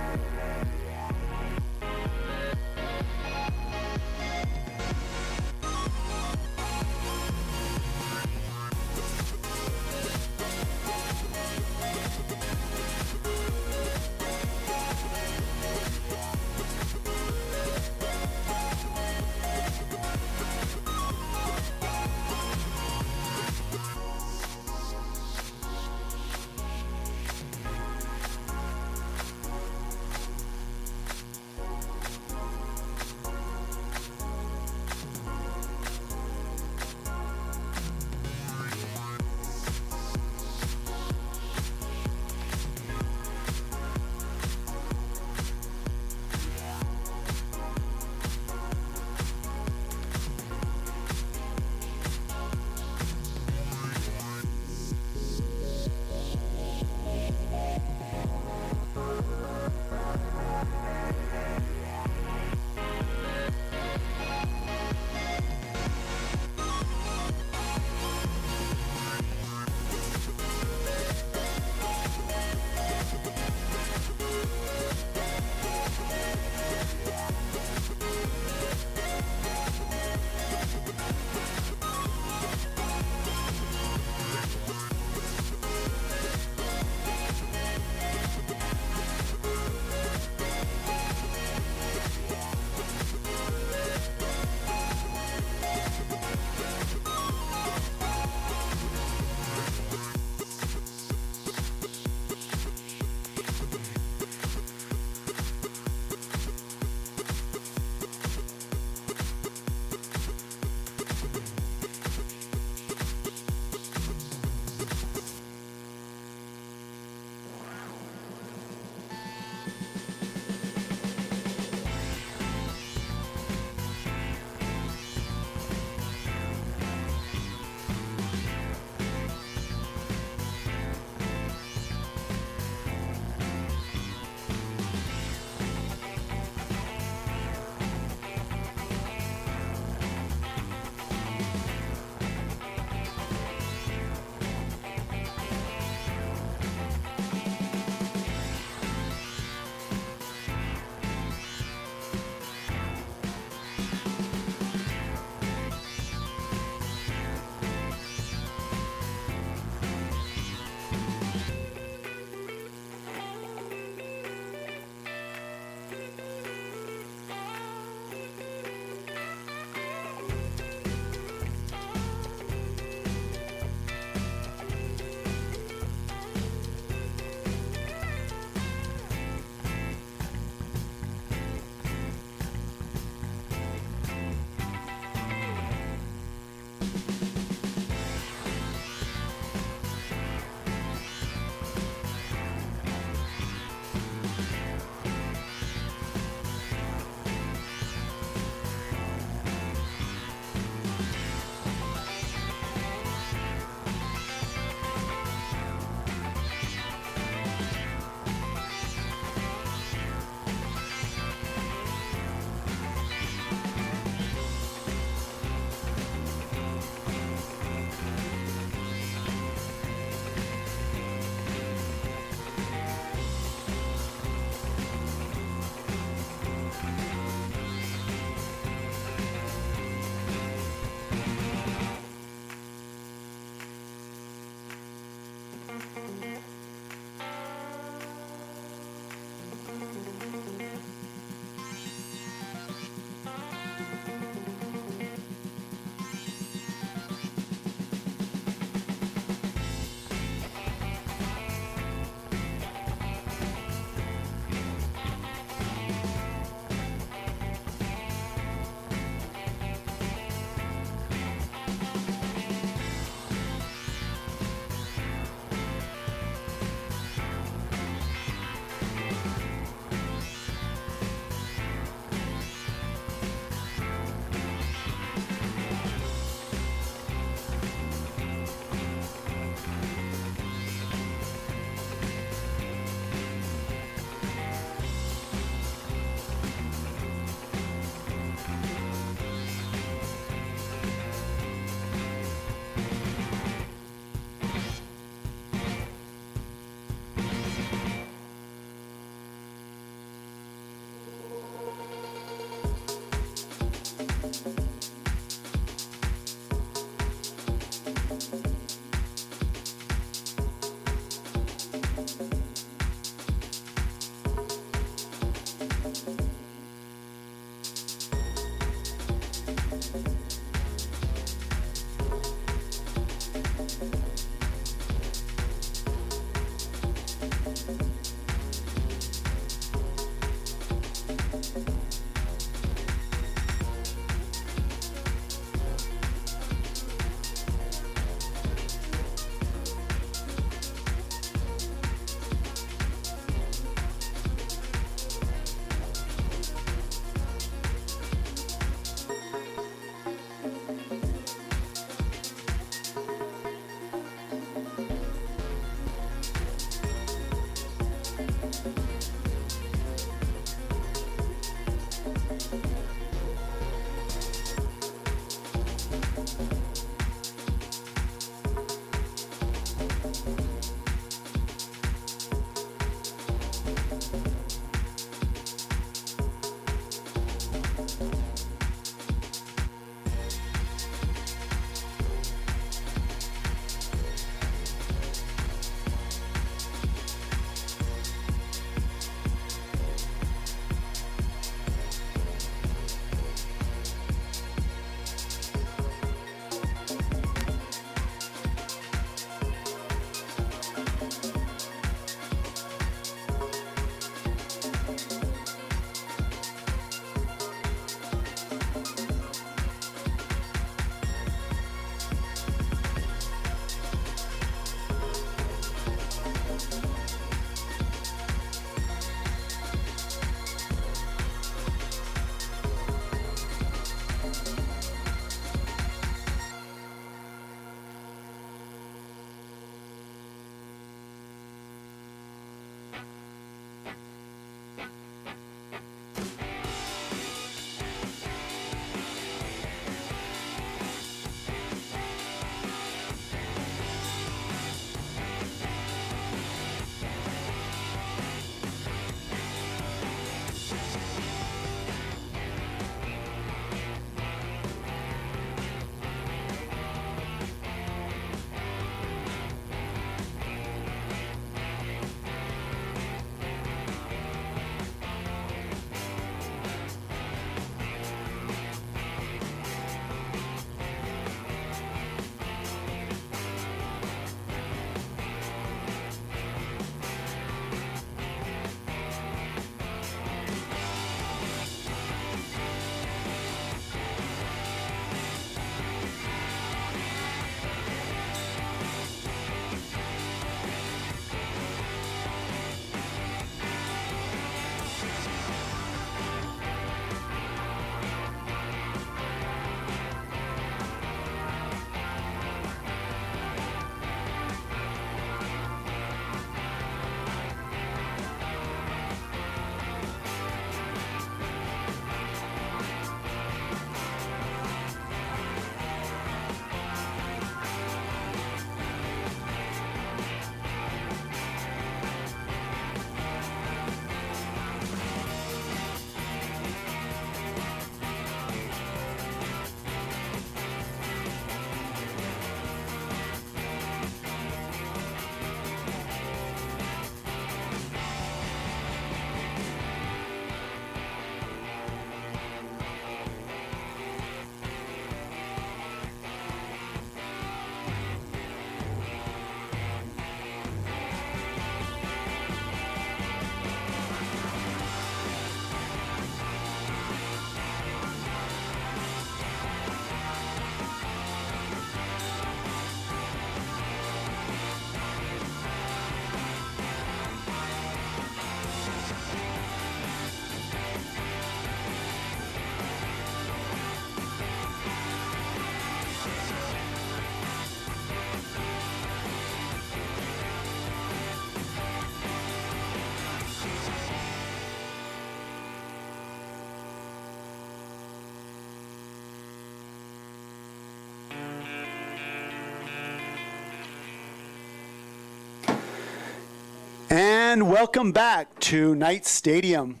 Speaker 1: And welcome back to Knight Stadium.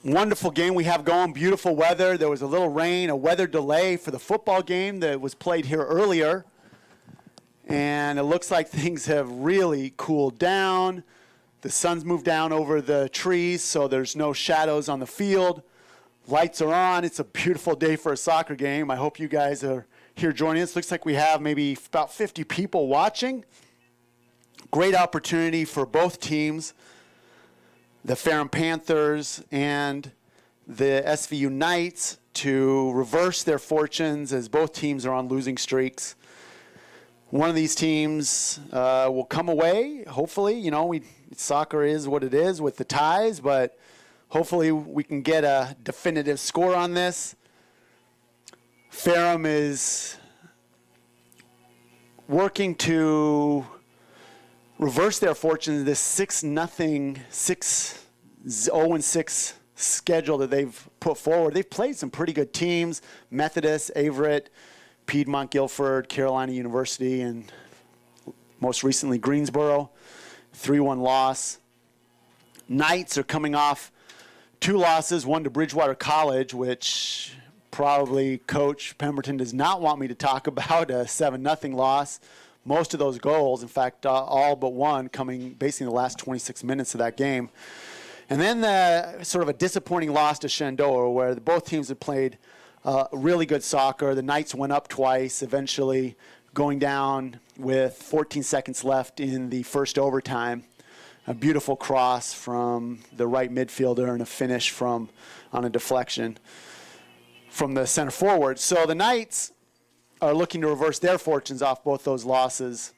Speaker 1: Wonderful game we have going, beautiful weather. There was a little rain, a weather delay for the football game that was played here earlier. And it looks like things have really cooled down. The sun's moved down over the trees, so there's no shadows on the field. Lights are on. It's a beautiful day for a soccer game. I hope you guys are here joining us. Looks like we have maybe about 50 people watching. Great opportunity for both teams, the Ferrum Panthers and the SVU Knights, to reverse their fortunes as both teams are on losing streaks. One of these teams will come away, hopefully. You know, soccer is what it is with the ties, but hopefully we can get a definitive score on this. Ferrum is working to reverse their fortunes, this 0-6 schedule that they've put forward. They've played some pretty good teams: Methodist, Averett, Piedmont, Guilford, Carolina University, and most recently Greensboro. 3-1 loss. Knights are coming off 2 losses, one to Bridgewater College, which probably Coach Pemberton does not want me to talk about, a 7-0 loss. Most of those goals, in fact, all but one, coming basically in the last 26 minutes of that game. And then sort of a disappointing loss to Shenandoah, where both teams had played really good soccer. The Knights went up twice, eventually going down with 14 seconds left in the first overtime. A beautiful cross from the right midfielder and a finish on a deflection from the center forward. So the Knights are looking to reverse their fortunes off both those losses.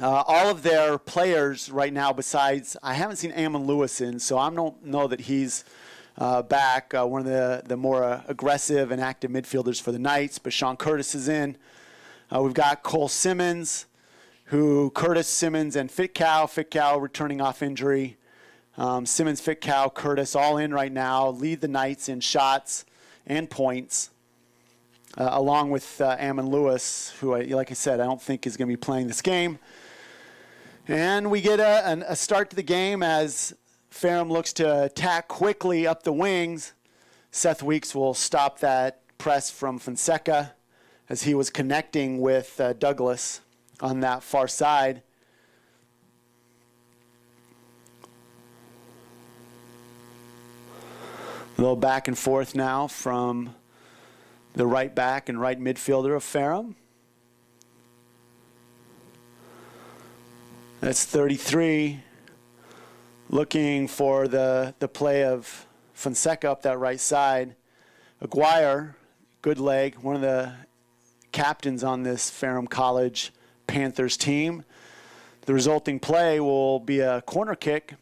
Speaker 1: All of their players right now, besides, I haven't seen Ammon Lewis in, so I don't know that he's back, one of the more aggressive and active midfielders for the Knights, but Sean Curtis is in. We've got Cole Simmons, Curtis, Simmons, and Fitcow returning off injury. Simmons, Fitcow, Curtis all in right now, lead the Knights in shots and points. Along with Ammon Lewis, who, like I said, I don't think is going to be playing this game. And we get a start to the game as Ferrum looks to attack quickly up the wings. Seth Weeks will stop that press from Fonseca as he was connecting with Douglas on that far side. A little back and forth now from the right back and right midfielder of Ferrum. That's 33. Looking for the play of Fonseca up that right side. Aguirre, good leg, one of the captains on this Ferrum College Panthers team. The resulting play will be a corner kick.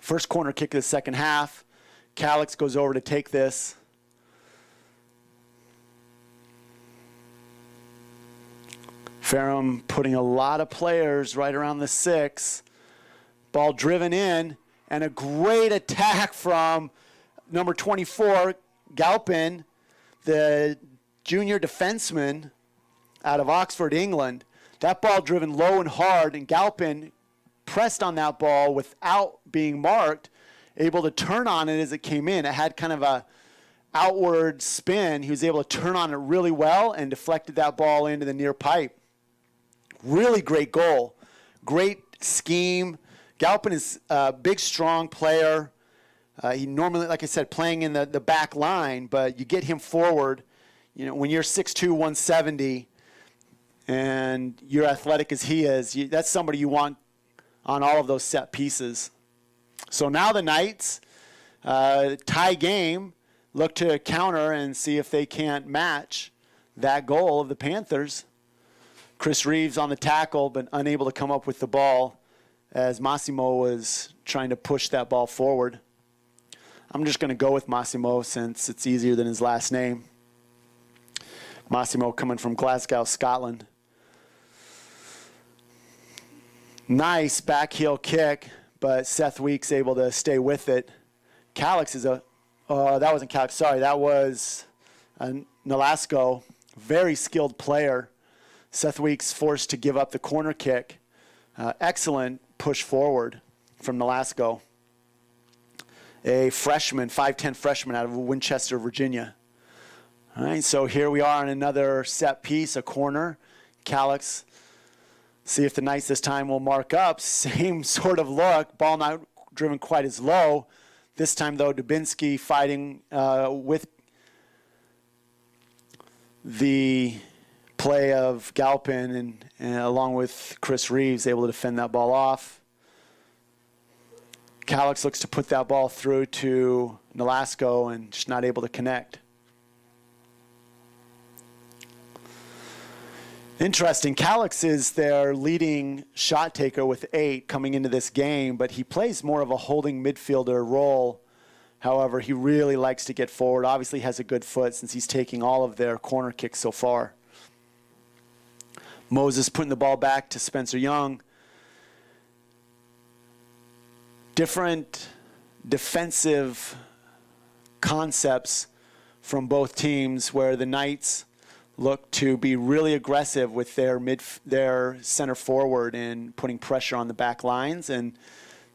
Speaker 1: First corner kick of the second half. Calix goes over to take this. Ferrum putting a lot of players right around the 6. Ball driven in, and a great attack from number 24, Galpin, the junior defenseman out of Oxford, England. That ball driven low and hard, and Galpin pressed on that ball without being marked, able to turn on it as it came in. It had kind of a outward spin. He was able to turn on it really well and deflected that ball into the near pipe. Really great goal. Great scheme. Galpin is a big, strong player. He normally, like I said, playing in the back line, but you get him forward. You know, when you're 6'2", 170, and you're athletic as he is, that's somebody you want on all of those set pieces. So now the Knights, tie game, look to counter and see if they can't match that goal of the Panthers. Chris Reeves on the tackle, but unable to come up with the ball as Massimo was trying to push that ball forward. I'm just going to go with Massimo since it's easier than his last name. Massimo coming from Glasgow, Scotland. Nice back heel kick, but Seth Weeks able to stay with it. Calix is that wasn't Calix, sorry, that was Nolasco, very skilled player. Seth Weeks forced to give up the corner kick. Excellent push forward from Nolasco, a freshman, 5'10 freshman out of Winchester, Virginia. All right, so here we are on another set piece, a corner. Calix, see if the Knights this time will mark up. Same sort of look, ball not driven quite as low. This time, though, Dubinsky fighting with the play of Galpin and along with Chris Reeves, able to defend that ball off. Calix looks to put that ball through to Nolasco and just not able to connect. Interesting. Calix is their leading shot taker with 8 coming into this game, but he plays more of a holding midfielder role. However, he really likes to get forward. Obviously has a good foot since he's taking all of their corner kicks so far. Moses putting the ball back to Spencer Young. Different defensive concepts from both teams, where the Knights look to be really aggressive with their center forward and putting pressure on the back lines, and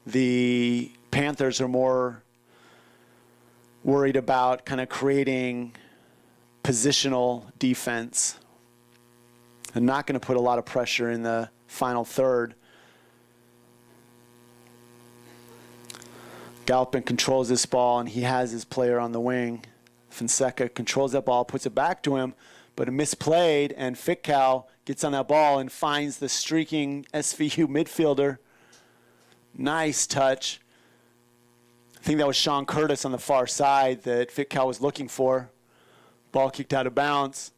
Speaker 1: the Panthers are more worried about kind of creating positional defense and not going to put a lot of pressure in the final third. Galpin controls this ball, and he has his player on the wing. Fonseca controls that ball, puts it back to him, but it misplayed, and Fitkow gets on that ball and finds the streaking SVU midfielder. Nice touch. I think that was Sean Curtis on the far side that Fitkow was looking for. Ball kicked out of bounds.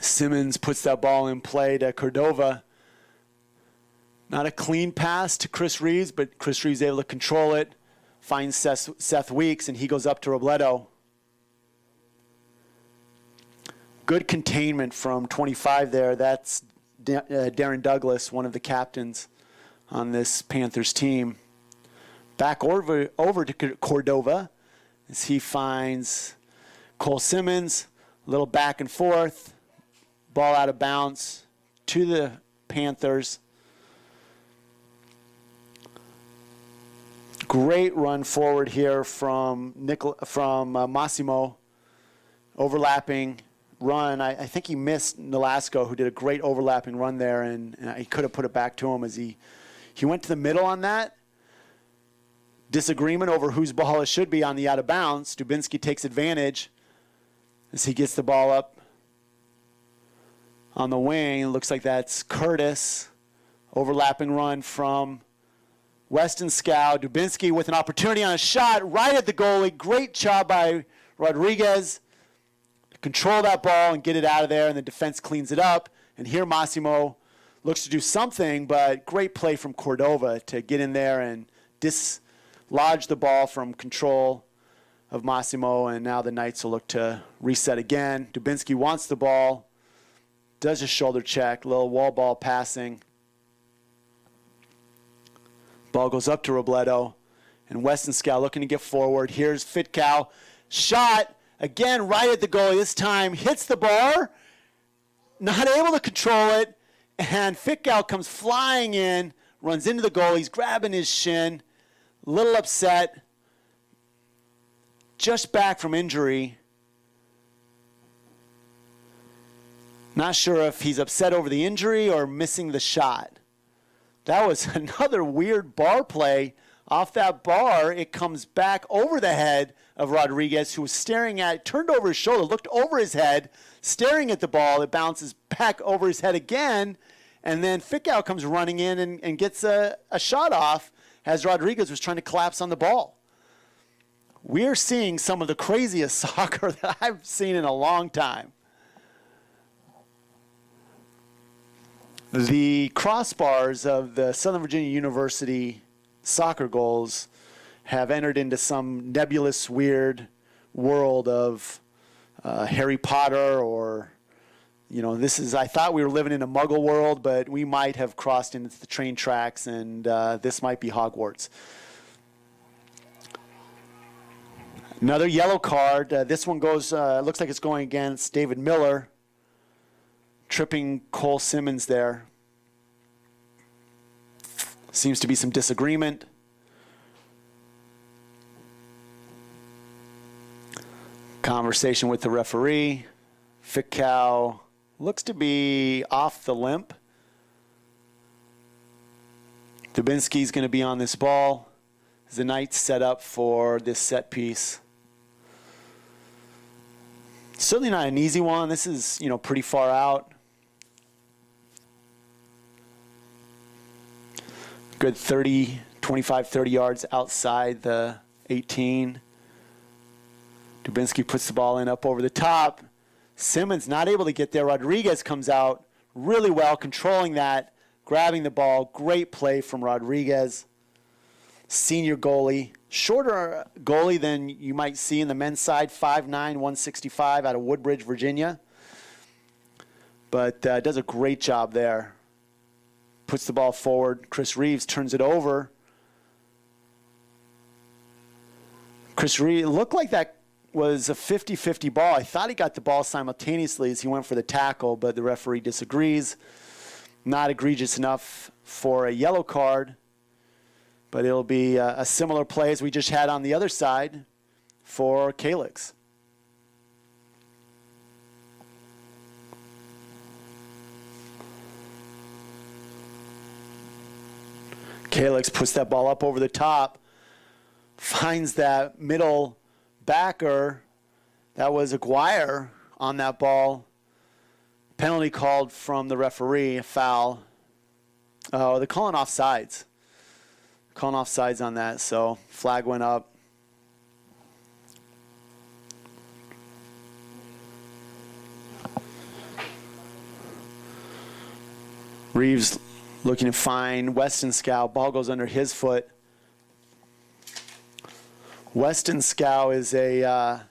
Speaker 1: Simmons puts that ball in play to Cordova. Not a clean pass to Chris Reeves, but Chris Reeves able to control it. Finds Seth Weeks, and he goes up to Robledo. Good containment from 25 there. That's Darren Douglas, one of the captains on this Panthers team. Back over to Cordova as he finds Cole Simmons. A little back and forth. Ball out of bounds to the Panthers. Great run forward here from Massimo. Overlapping run. I think he missed Nolasco, who did a great overlapping run there, and he could have put it back to him as he went to the middle on that. Disagreement over whose ball it should be on the out of bounds. Dubinsky takes advantage as he gets the ball up on the wing. It looks like that's Curtis. Overlapping run from Weston Scow. Dubinsky with an opportunity on a shot right at the goalie. Great job by Rodriguez to control that ball and get it out of there, and the defense cleans it up. And here Massimo looks to do something, but great play from Cordova to get in there and dislodge the ball from control of Massimo, and now the Knights will look to reset again. Dubinsky wants the ball, does a shoulder check, little wall ball passing. Ball goes up to Robledo, and Weston Scow looking to get forward. Here's Fitkow. Shot, again, right at the goalie this time. Hits the bar, not able to control it, and Fitkow comes flying in, runs into the goalie. He's grabbing his shin, a little upset, just back from injury. Not sure if he's upset over the injury or missing the shot. That was another weird bar play. Off that bar, it comes back over the head of Rodriguez, who was staring at it, turned over his shoulder, looked over his head, staring at the ball. It bounces back over his head again, and then Fitkow comes running in and gets a shot off as Rodriguez was trying to collapse on the ball. We're seeing some of the craziest soccer that I've seen in a long time. The crossbars of the Southern Virginia University soccer goals have entered into some nebulous, weird world of Harry Potter, or, I thought we were living in a Muggle world, but we might have crossed into the train tracks, and this might be Hogwarts. Another yellow card. This one goes, looks like it's going against David Miller, tripping Cole Simmons there. Seems to be some disagreement. Conversation with the referee. Fickow looks to be off the limp. Dubinsky's going to be on this ball as the Knights set up for this set piece. Certainly not an easy one. This is, pretty far out. Good 25, 30 yards outside the 18. Dubinsky puts the ball in up over the top. Simmons not able to get there. Rodriguez comes out really well, controlling that, grabbing the ball. Great play from Rodriguez. Senior goalie. Shorter goalie than you might see in the men's side, 5'9", 165 out of Woodbridge, Virginia. But does a great job there. Puts the ball forward. Chris Reeves turns it over. Chris Reeves, looked like that was a 50-50 ball. I thought he got the ball simultaneously as he went for the tackle, but the referee disagrees. Not egregious enough for a yellow card, but it'll be a similar play as we just had on the other side for Kalix. Kalix puts that ball up over the top, finds that middle backer. That was Aguirre on that ball. Penalty called from the referee, a foul. Oh, they're calling offsides. Calling offsides on that, so flag went up. Reeves looking to find Weston Scow. Ball goes under his foot. Weston Scow is a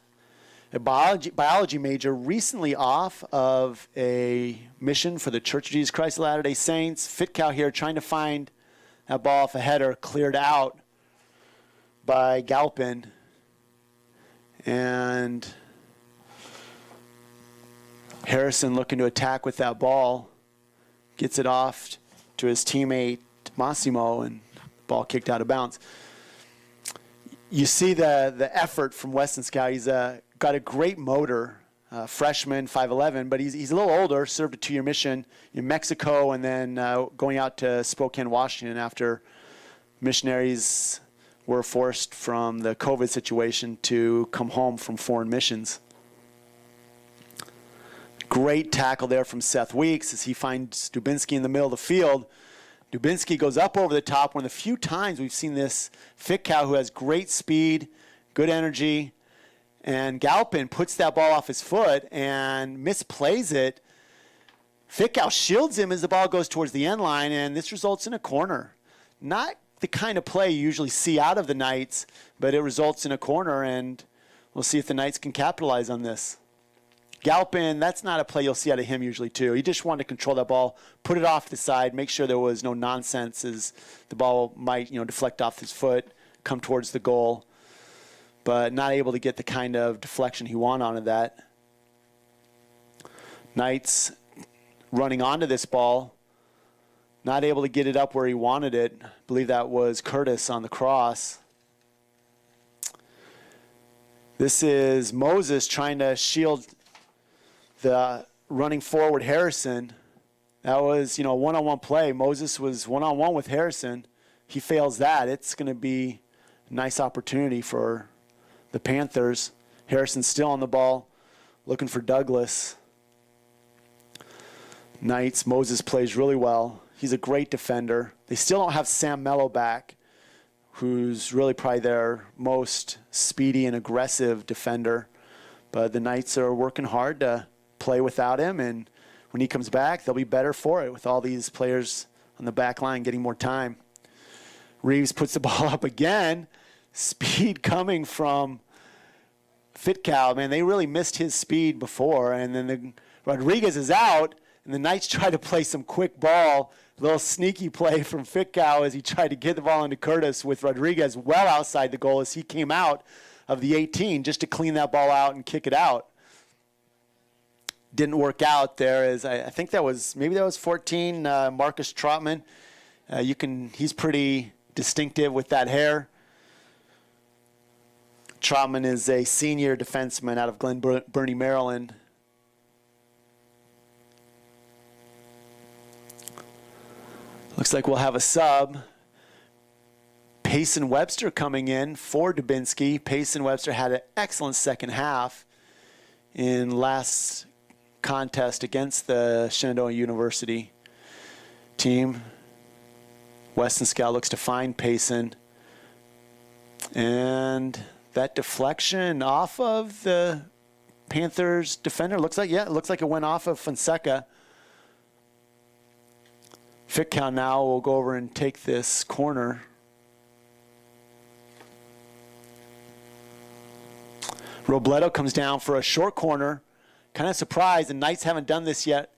Speaker 1: biology major, recently off of a mission for the Church of Jesus Christ of Latter-day Saints. Fitcow here trying to find that ball off a header, cleared out by Galpin. And Harrison looking to attack with that ball. Gets it off to his teammate Massimo, and ball kicked out of bounds. You see the effort from Weston Scow. He's got a great motor, freshman, 5'11", but he's a little older, served a 2-year mission in Mexico and then going out to Spokane, Washington after missionaries were forced from the COVID situation to come home from foreign missions. Great tackle there from Seth Weeks as he finds Dubinsky in the middle of the field. Dubinsky goes up over the top. One of the few times we've seen this Fickow, who has great speed, good energy, and Galpin puts that ball off his foot and misplays it. Fickow shields him as the ball goes towards the end line, and this results in a corner. Not the kind of play you usually see out of the Knights, but it results in a corner, and we'll see if the Knights can capitalize on this. Galpin, that's not a play you'll see out of him usually too. He just wanted to control that ball, put it off the side, make sure there was no nonsense as the ball might, deflect off his foot, come towards the goal, but not able to get the kind of deflection he wanted onto that. Knights running onto this ball, not able to get it up where he wanted it. I believe that was Curtis on the cross. This is Moses trying to shield the running forward Harrison. That was, a one-on-one play. Moses was one-on-one with Harrison. He fails that. It's going to be a nice opportunity for the Panthers. Harrison's still on the ball, looking for Douglas. Knights, Moses plays really well. He's a great defender. They still don't have Sam Mello back, who's really probably their most speedy and aggressive defender. But the Knights are working hard to play without him, and when he comes back, they'll be better for it with all these players on the back line getting more time. Reeves puts the ball up again. Speed coming from Fitcow. Man, they really missed his speed before, and then Rodriguez is out, and the Knights try to play some quick ball. A little sneaky play from Fitcow as he tried to get the ball into Curtis with Rodriguez well outside the goal as he came out of the 18 just to clean that ball out and kick it out. Didn't work out there as I think that was, maybe that was 14, Marcus Trotman. He's pretty distinctive with that hair. Trotman is a senior defenseman out of Glen Burnie, Maryland. Looks like we'll have a sub. Payson Webster coming in for Dubinsky. Payson Webster had an excellent second half in last contest against the Shenandoah University team. Weston Scout looks to find Payson. And that deflection off of the Panthers defender looks like, it looks like it went off of Fonseca. Fitkow now will go over and take this corner. Robledo comes down for a short corner. Kind of surprised, the Knights haven't done this yet.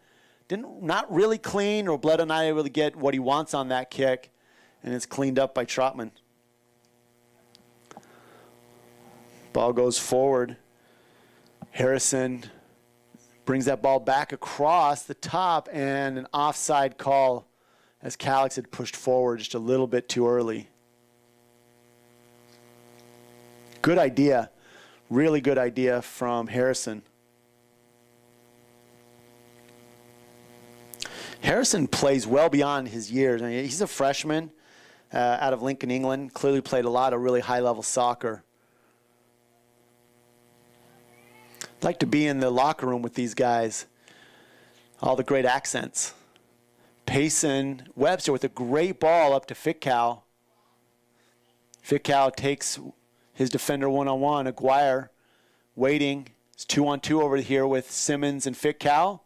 Speaker 1: Not really clean. Robledo not able to get what he wants on that kick, and it's cleaned up by Trotman. Ball goes forward. Harrison brings that ball back across the top, and an offside call as Calix had pushed forward just a little bit too early. Good idea. Really good idea from Harrison. Harrison plays well beyond his years. I mean, he's a freshman out of Lincoln, England. Clearly played a lot of really high-level soccer. I'd like to be in the locker room with these guys. All the great accents. Payson Webster with a great ball up to Fitkow. Fitkow takes his defender one-on-one. Aguirre waiting. It's 2-on-2 over here with Simmons and Fitkow.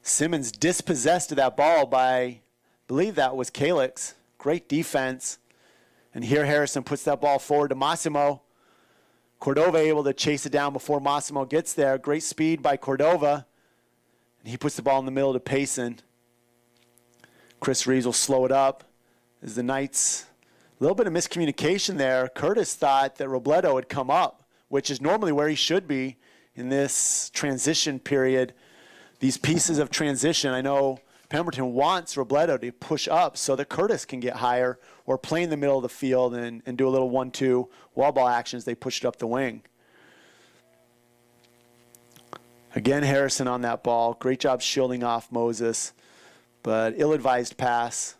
Speaker 1: Simmons dispossessed of that ball by, I believe that was Calix. Great defense. And here Harrison puts that ball forward to Massimo. Cordova able to chase it down before Massimo gets there. Great speed by Cordova. And he puts the ball in the middle to Payson. Chris Reeves will slow it up as the Knights, a little bit of miscommunication there. Curtis thought that Robledo would come up, which is normally where he should be in this transition period. These pieces of transition, I know Pemberton wants Robledo to push up so that Curtis can get higher or play in the middle of the field and do a little 1-2 wall ball action as they push it up the wing. Again, Harrison on that ball. Great job shielding off Moses, but ill-advised pass.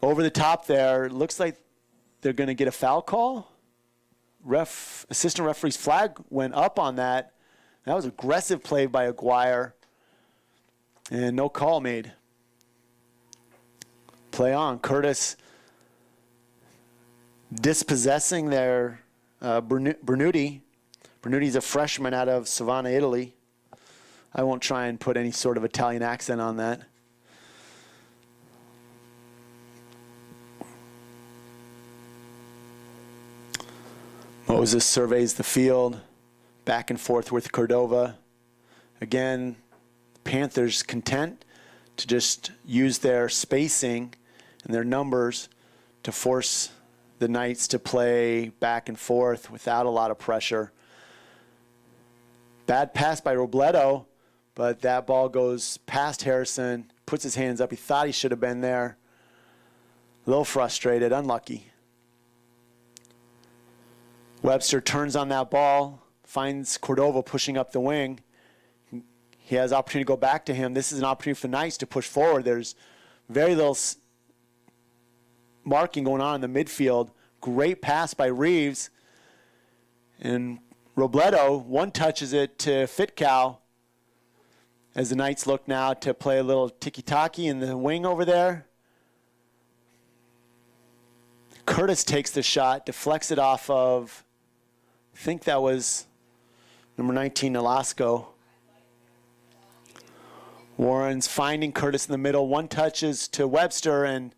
Speaker 1: Over the top there, looks like they're going to get a foul call. Assistant referee's flag went up on that. That was aggressive play by Aguirre. And no call made. Play on. Curtis dispossessing their Bernuti. Bernuti's a freshman out of Savannah, Italy. I won't try and put any sort of Italian accent on that. Moses surveys the field, back and forth with Cordova. Again, Panthers content to just use their spacing and their numbers to force the Knights to play back and forth without a lot of pressure. Bad pass by Robledo, but that ball goes past Harrison, puts his hands up. He thought he should have been there. A little frustrated, unlucky. Webster turns on that ball, finds Cordova pushing up the wing. He has opportunity to go back to him. This is an opportunity for the Knights to push forward. There's very little marking going on in the midfield. Great pass by Reeves. And Robledo one-touches it to Fitkow as the Knights look now to play a little tiki-taki in the wing over there. Curtis takes the shot, deflects it off of, I think that was number 19, Nolasco. Warren's finding Curtis in the middle. One touches to Webster, and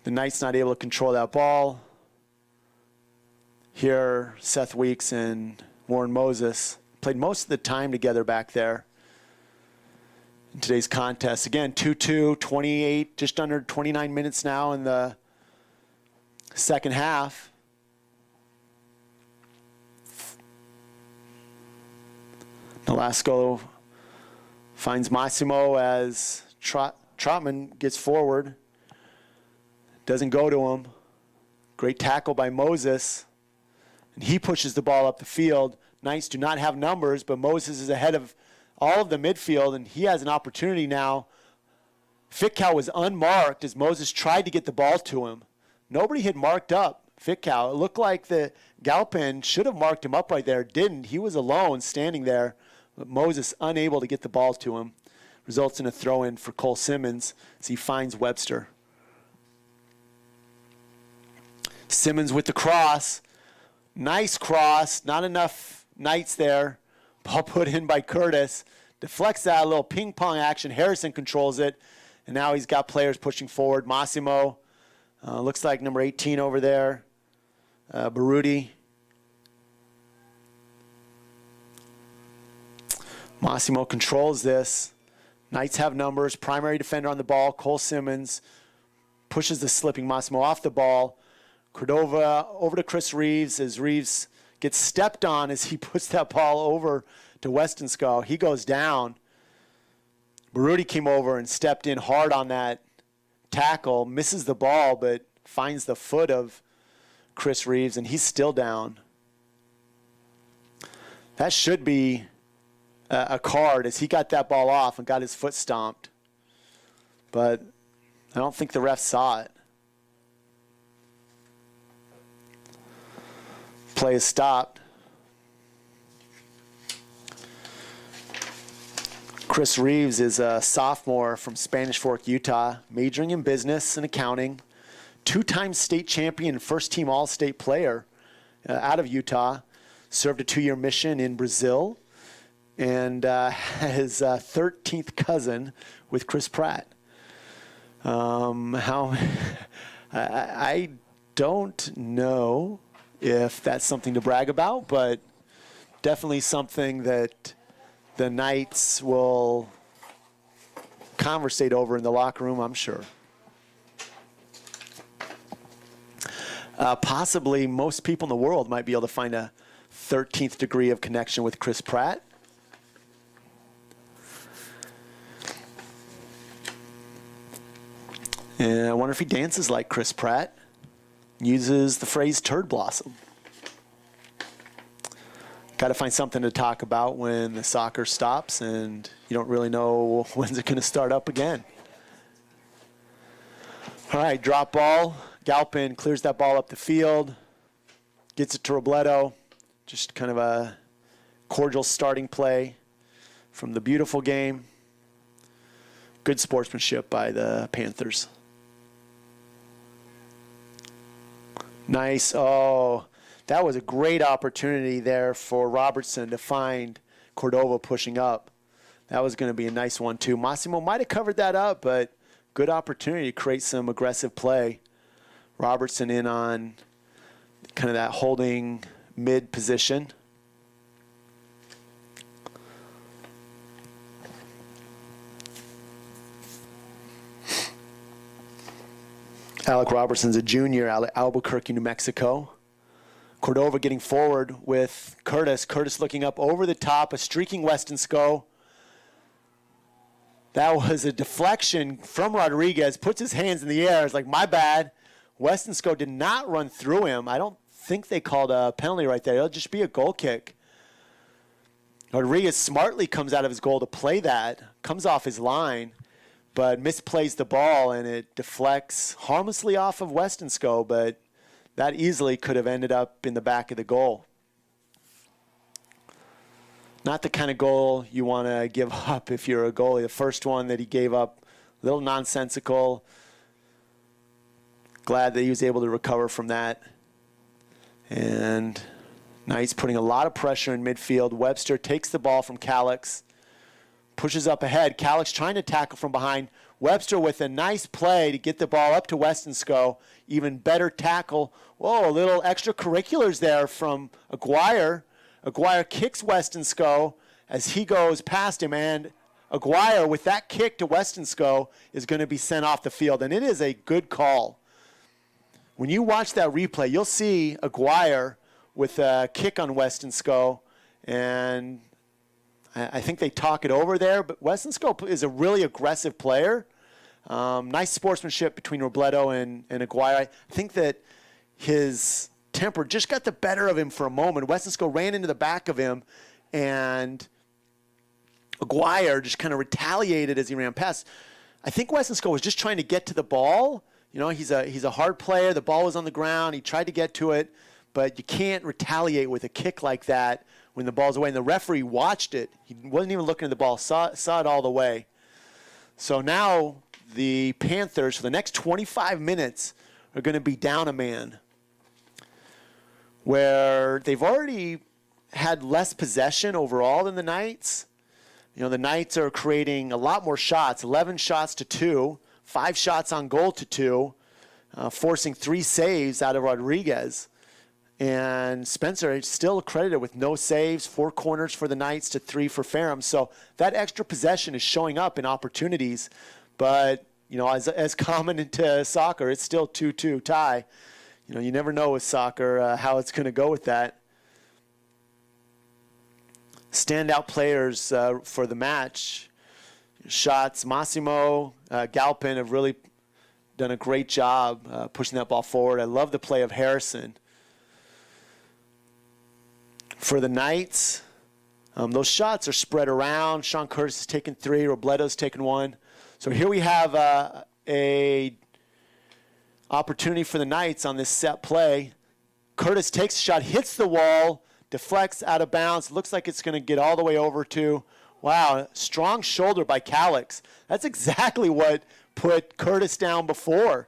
Speaker 1: the Knights not able to control that ball. Here, Seth Weeks and Warren Moses played most of the time together back there in today's contest. Again, 2-2, 28, just under 29 minutes now in the second half. Nolasco finds Massimo as Trotman gets forward. Doesn't go to him. Great tackle by Moses. And he pushes the ball up the field. Knights do not have numbers, but Moses is ahead of all of the midfield, and he has an opportunity now. Fitkow was unmarked as Moses tried to get the ball to him. Nobody had marked up Fitkow. It looked like the Galpin should have marked him up right there. Didn't. He was alone standing there, but Moses unable to get the ball to him. Results in a throw-in for Cole Simmons as he finds Webster. Simmons with the cross. Nice cross. Not enough Knights there. Ball put in by Curtis. Deflects that, a little ping pong action. Harrison controls it. And now he's got players pushing forward. Massimo. Looks like number 18 over there. Baruti. Massimo controls this. Knights have numbers. Primary defender on the ball. Cole Simmons pushes the slipping Massimo off the ball. Cordova over to Chris Reeves as Reeves gets stepped on as he puts that ball over to Westonskoe. He goes down. Baruti came over and stepped in hard on that tackle, misses the ball, but finds the foot of Chris Reeves, and he's still down. That should be a card as he got that ball off and got his foot stomped. But I don't think the ref saw it. Play is stopped. Chris Reeves is a sophomore from Spanish Fork, Utah, majoring in business and accounting. Two-time state champion, first-team All-State player out of Utah. Served a 2-year mission in Brazil. And his 13th cousin with Chris Pratt. I don't know if that's something to brag about, but definitely something that the Knights will conversate over in the locker room, I'm sure. Possibly most people in the world might be able to find a 13th degree of connection with Chris Pratt. And I wonder if he dances like Chris Pratt. Uses the phrase turd blossom. Got to find something to talk about when the soccer stops and you don't really know when's it going to start up again. All right, drop ball. Galpin clears that ball up the field. Gets it to Robledo. Just kind of a cordial starting play from the beautiful game. Good sportsmanship by the Panthers. Nice. Oh, that was a great opportunity there for Robertson to find Cordova pushing up. That was going to be a nice one, too. Massimo might have covered that up, but good opportunity to create some aggressive play. Robertson in on kind of that holding mid position. Alec Robertson's a junior out of Albuquerque, New Mexico. Cordova getting forward with Curtis. Curtis looking up over the top, a streaking Westonskoe. That was a deflection from Rodriguez. Puts his hands in the air. It's like, my bad. Westonskoe did not run through him. I don't think they called a penalty right there. It'll just be a goal kick. Rodriguez smartly comes out of his goal to play that. Comes off his line, but misplays the ball, and it deflects harmlessly off of Westonskoe, but that easily could have ended up in the back of the goal. Not the kind of goal you want to give up if you're a goalie. The first one that he gave up, a little nonsensical. Glad that he was able to recover from that. And Knights putting a lot of pressure in midfield. Webster takes the ball from Calix, pushes up ahead. Calix trying to tackle from behind. Webster with a nice play to get the ball up to Westonskoe. Even better tackle. Whoa, a little extracurriculars there from Aguirre. Aguirre kicks Westonskoe as he goes past him, and Aguirre with that kick to Westonskoe is going to be sent off the field, and it is a good call. When you watch that replay, you'll see Aguirre with a kick on Westonskoe, and I think they talk it over there, but Westensko is a really aggressive player. Nice sportsmanship between Robledo and Aguirre. I think that his temper just got the better of him for a moment. Westensko ran into the back of him, and Aguirre just kind of retaliated as he ran past. I think Westensko was just trying to get to the ball. You know, he's a hard player. The ball was on the ground. He tried to get to it, but you can't retaliate with a kick like that when the ball's away. And the referee watched it. He wasn't even looking at the ball, saw it all the way. So now the Panthers, for the next 25 minutes, are going to be down a man, where they've already had less possession overall than the Knights. You know, the Knights are creating a lot more shots, 11 shots to 2, 5 shots on goal to 2, forcing 3 saves out of Rodriguez. And Spencer is still credited with no saves, 4 corners for the Knights to 3 for Ferrum. So that extra possession is showing up in opportunities. But, you know, as common into soccer, it's still 2-2 tie. You know, you never know with soccer how it's going to go with that. Standout players for the match. Shots, Massimo, Galpin have really done a great job pushing that ball forward. I love the play of Harrison. For the Knights, those shots are spread around. Sean Curtis has taken 3. Robledo's taken 1. So here we have a opportunity for the Knights on this set play. Curtis takes a shot, hits the wall, deflects out of bounds. Looks like it's going to get all the way over to, wow, strong shoulder by Calix. That's exactly what put Curtis down before.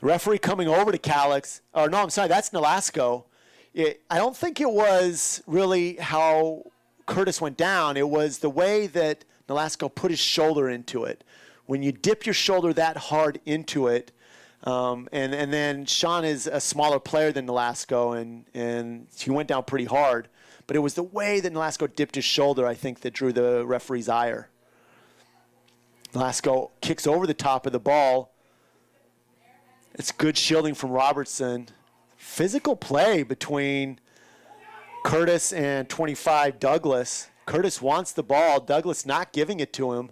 Speaker 1: The referee coming over to Calix. Oh, no, I'm sorry, that's Nolasco. I don't think it was really how Curtis went down. It was the way that Nolasco put his shoulder into it. When you dip your shoulder that hard into it, and then Sean is a smaller player than Nolasco, and he went down pretty hard. But it was the way that Nolasco dipped his shoulder, I think, that drew the referee's ire. Nolasco kicks over the top of the ball. It's good shielding from Robertson. Physical play between Curtis and 25 Douglas. Curtis wants the ball. Douglas not giving it to him.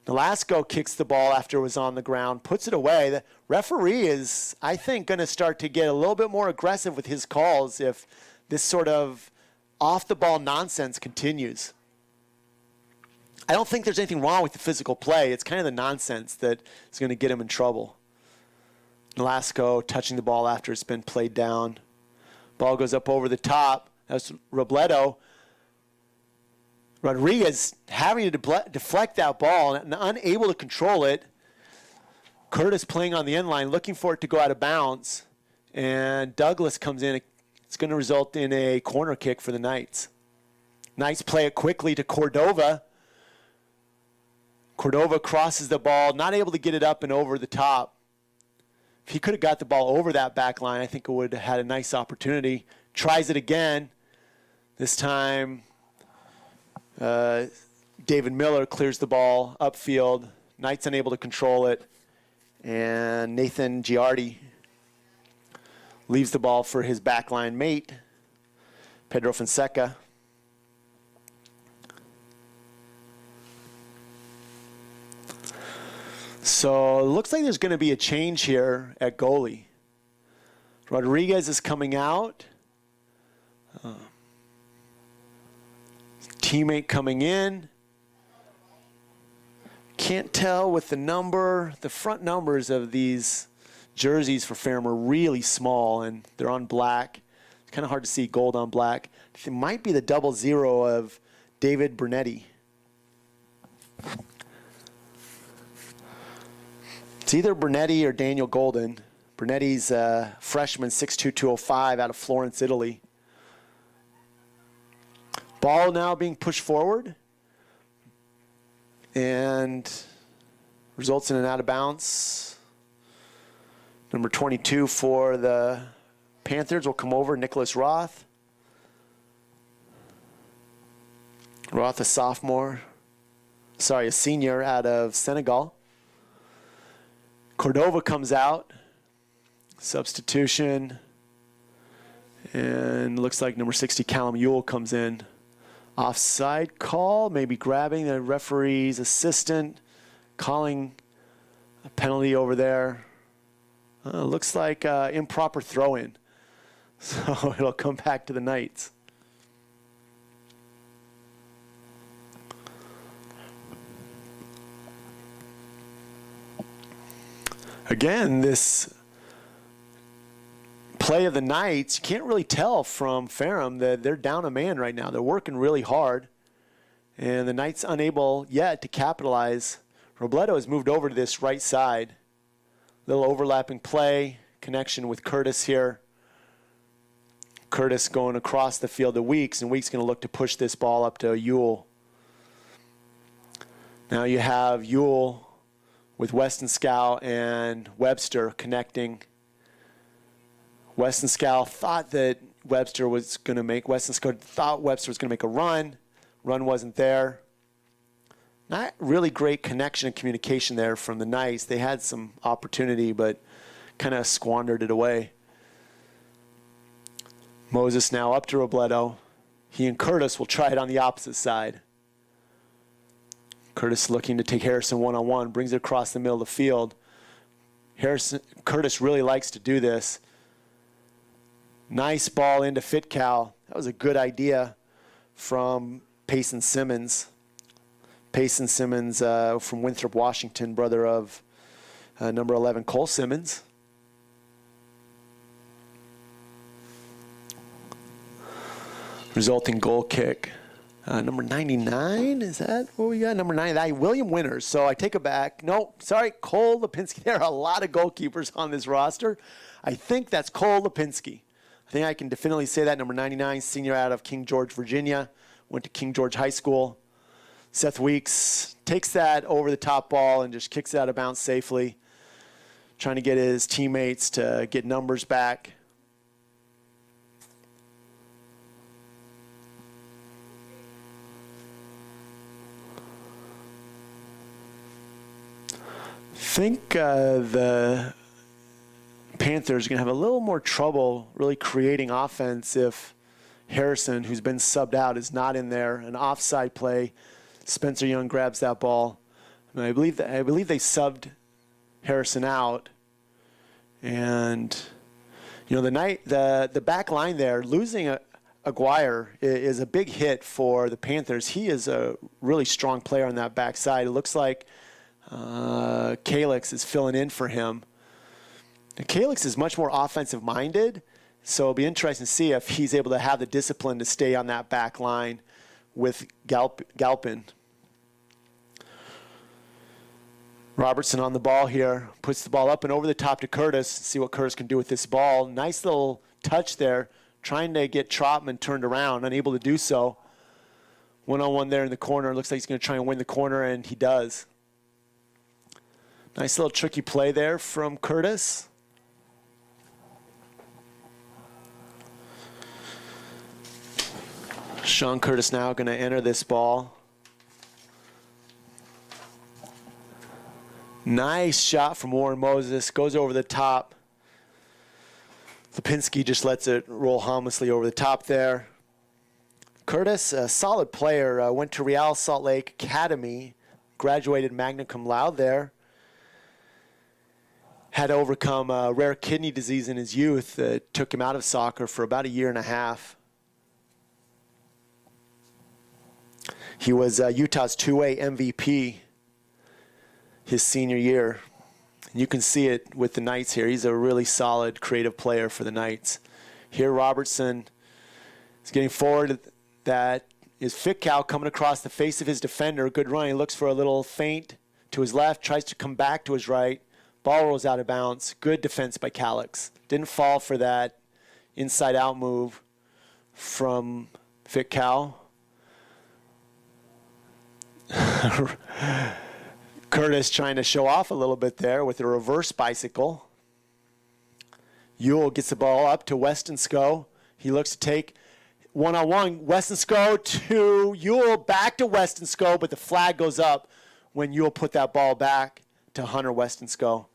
Speaker 1: Nolasco kicks the ball after it was on the ground, puts it away. The referee is, I think, going to start to get a little bit more aggressive with his calls if this sort of off-the-ball nonsense continues. I don't think there's anything wrong with the physical play. It's kind of the nonsense that is going to get him in trouble. Nolasco touching the ball after it's been played down. Ball goes up over the top. That's Robledo. Rodriguez having to deflect that ball and unable to control it. Curtis playing on the end line, looking for it to go out of bounds. And Douglas comes in. It's going to result in a corner kick for the Knights. Knights play it quickly to Cordova. Cordova crosses the ball, not able to get it up and over the top. If he could have got the ball over that back line, I think it would have had a nice opportunity. Tries it again. This time, David Miller clears the ball upfield. Knights unable to control it. And Nathan Giardi leaves the ball for his backline mate, Pedro Fonseca. So it looks like there's going to be a change here at goalie. Rodriguez is coming out. Teammate coming in. Can't tell with the number. The front numbers of these jerseys for Ferrum are really small, and they're on black. It's kind of hard to see gold on black. It might be the 00 of David Bernetti. It's either Bernetti or Daniel Golden. Bernetti's a freshman, 6'2", 205, out of Florence, Italy. Ball now being pushed forward and results in an out of bounds. Number 22 for the Panthers will come over, Nicholas Roth. Roth, a senior out of Senegal. Cordova comes out. Substitution. And looks like number 60, Callum Ewell, comes in. Offside call, maybe grabbing the referee's assistant, calling a penalty over there. Looks like improper throw-in. So it'll come back to the Knights. Again, this play of the Knights, you can't really tell from Ferrum that they're down a man right now. They're working really hard, and the Knights unable yet to capitalize. Robledo has moved over to this right side. Little overlapping play, connection with Curtis here. Curtis going across the field to Weeks, and Weeks going to look to push this ball up to Ewell. Now you have Ewell with Weston Scow and Webster connecting. Weston Scow thought that Webster was going to make, Weston Scow thought Webster was going to make a run. Run wasn't there. Not really great connection and communication there from the Knights. They had some opportunity, but kind of squandered it away. Moses now up to Robledo. He and Curtis will try it on the opposite side. Curtis looking to take Harrison one-on-one, brings it across the middle of the field. Curtis really likes to do this. Nice ball into Fitcal. That was a good idea from Payson Simmons. Payson Simmons from Winthrop, Washington, brother of number 11, Cole Simmons. Resulting goal kick. Number 99, is that what we got? Number 99, William Winters. So I take it back. No, sorry, Cole Lipinski. There are a lot of goalkeepers on this roster. I think that's Cole Lipinski. I think I can definitely say that. Number 99, senior out of King George, Virginia. Went to King George High School. Seth Weeks takes that over the top ball and just kicks it out of bounds safely. Trying to get his teammates to get numbers back. I think the Panthers are going to have a little more trouble really creating offense if Harrison, who's been subbed out, is not in there. An offside play. Spencer Young grabs that ball. And I believe they subbed Harrison out. And you know, the back line there, losing Aguirre is a big hit for the Panthers. He is a really strong player on that backside. It looks like Calix is filling in for him. Now, Calix is much more offensive-minded, so it'll be interesting to see if he's able to have the discipline to stay on that back line with Galpin. Robertson on the ball here, puts the ball up and over the top to Curtis. See what Curtis can do with this ball. Nice little touch there, trying to get Trotman turned around, unable to do so. One-on-one there in the corner. Looks like he's going to try and win the corner, and he does. Nice little tricky play there from Curtis. Sean Curtis now going to enter this ball. Nice shot from Warren Moses. Goes over the top. Lipinski just lets it roll harmlessly over the top there. Curtis, a solid player, went to Real Salt Lake Academy, graduated magna cum laude there. Had to overcome rare kidney disease in his youth that took him out of soccer for about a year and a half. He was Utah's 2A MVP his senior year. You can see it with the Knights here. He's a really solid, creative player for the Knights. Here Robertson is getting forward. That is Fitcal coming across the face of his defender. Good run. He looks for a little feint to his left, tries to come back to his right. Ball rolls out of bounds. Good defense by Calix. Didn't fall for that inside-out move from Fitcal. Curtis trying to show off a little bit there with a reverse bicycle. Ewell gets the ball up to Weston Scow. He looks to take one-on-one. Weston Scow to Ewell, back to Weston Scow, but the flag goes up when Ewell put that ball back to Hunter Weston Scow.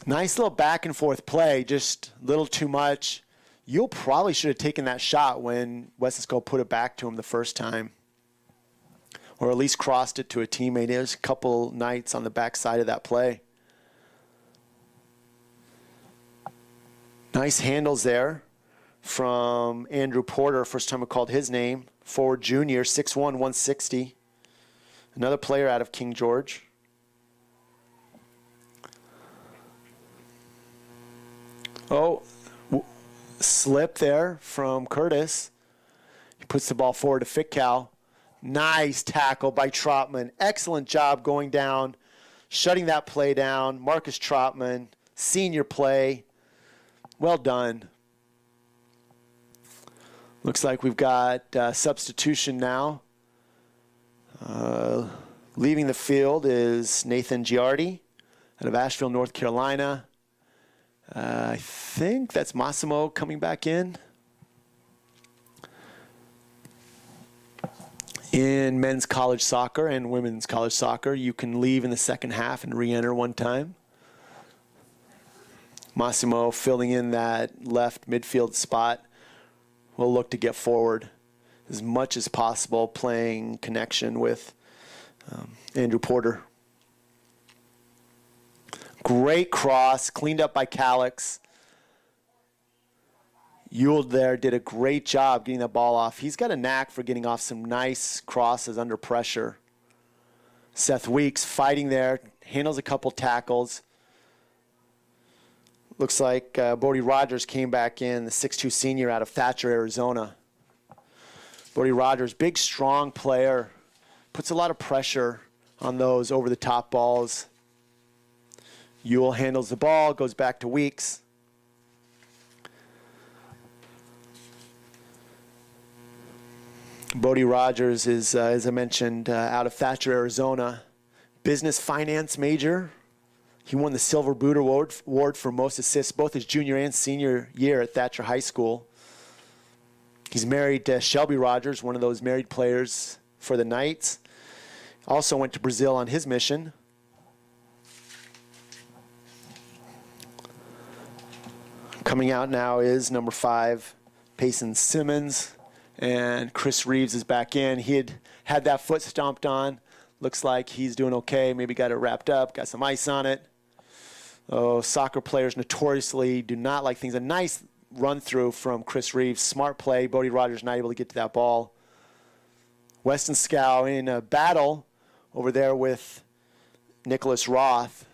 Speaker 1: Nice little back and forth play, just a little too much. Ewell probably should have taken that shot when Westensco put it back to him the first time, or at least crossed it to a teammate. There's a couple Knights on the backside of that play. Nice handles there from Andrew Porter. First time I called his name. Forward junior, 6'1", 160. Another player out of King George. Oh, slip there from Curtis. He puts the ball forward to Fitcal. Nice tackle by Trotman. Excellent job going down, shutting that play down. Marcus Trotman, senior play. Well done. Looks like we've got substitution now. Leaving the field is Nathan Giardi out of Asheville, North Carolina. I think that's Massimo coming back in. In men's college soccer and women's college soccer, you can leave in the second half and re-enter one time. Massimo filling in that left midfield spot will look to get forward as much as possible, playing connection with Andrew Porter. Great cross, cleaned up by Calix. Ewell there did a great job getting that ball off. He's got a knack for getting off some nice crosses under pressure. Seth Weeks fighting there, handles a couple tackles. Looks like Bodie Rogers came back in, the 6'2" senior out of Thatcher, Arizona. Bodie Rogers, big, strong player, puts a lot of pressure on those over-the-top balls. Ewell handles the ball, goes back to Weeks. Bodie Rogers is, as I mentioned, out of Thatcher, Arizona. Business finance major. He won the Silver Boot Award for most assists both his junior and senior year at Thatcher High School. He's married to Shelby Rogers, one of those married players for the Knights. Also went to Brazil on his mission. Coming out now is number 5, Payson Simmons. And Chris Reeves is back in. He had that foot stomped on. Looks like he's doing okay. Maybe got it wrapped up, got some ice on it. Oh, soccer players notoriously do not like things. A nice run through from Chris Reeves. Smart play. Bodie Rogers not able to get to that ball. Weston Scow in a battle over there with Nicholas Roth.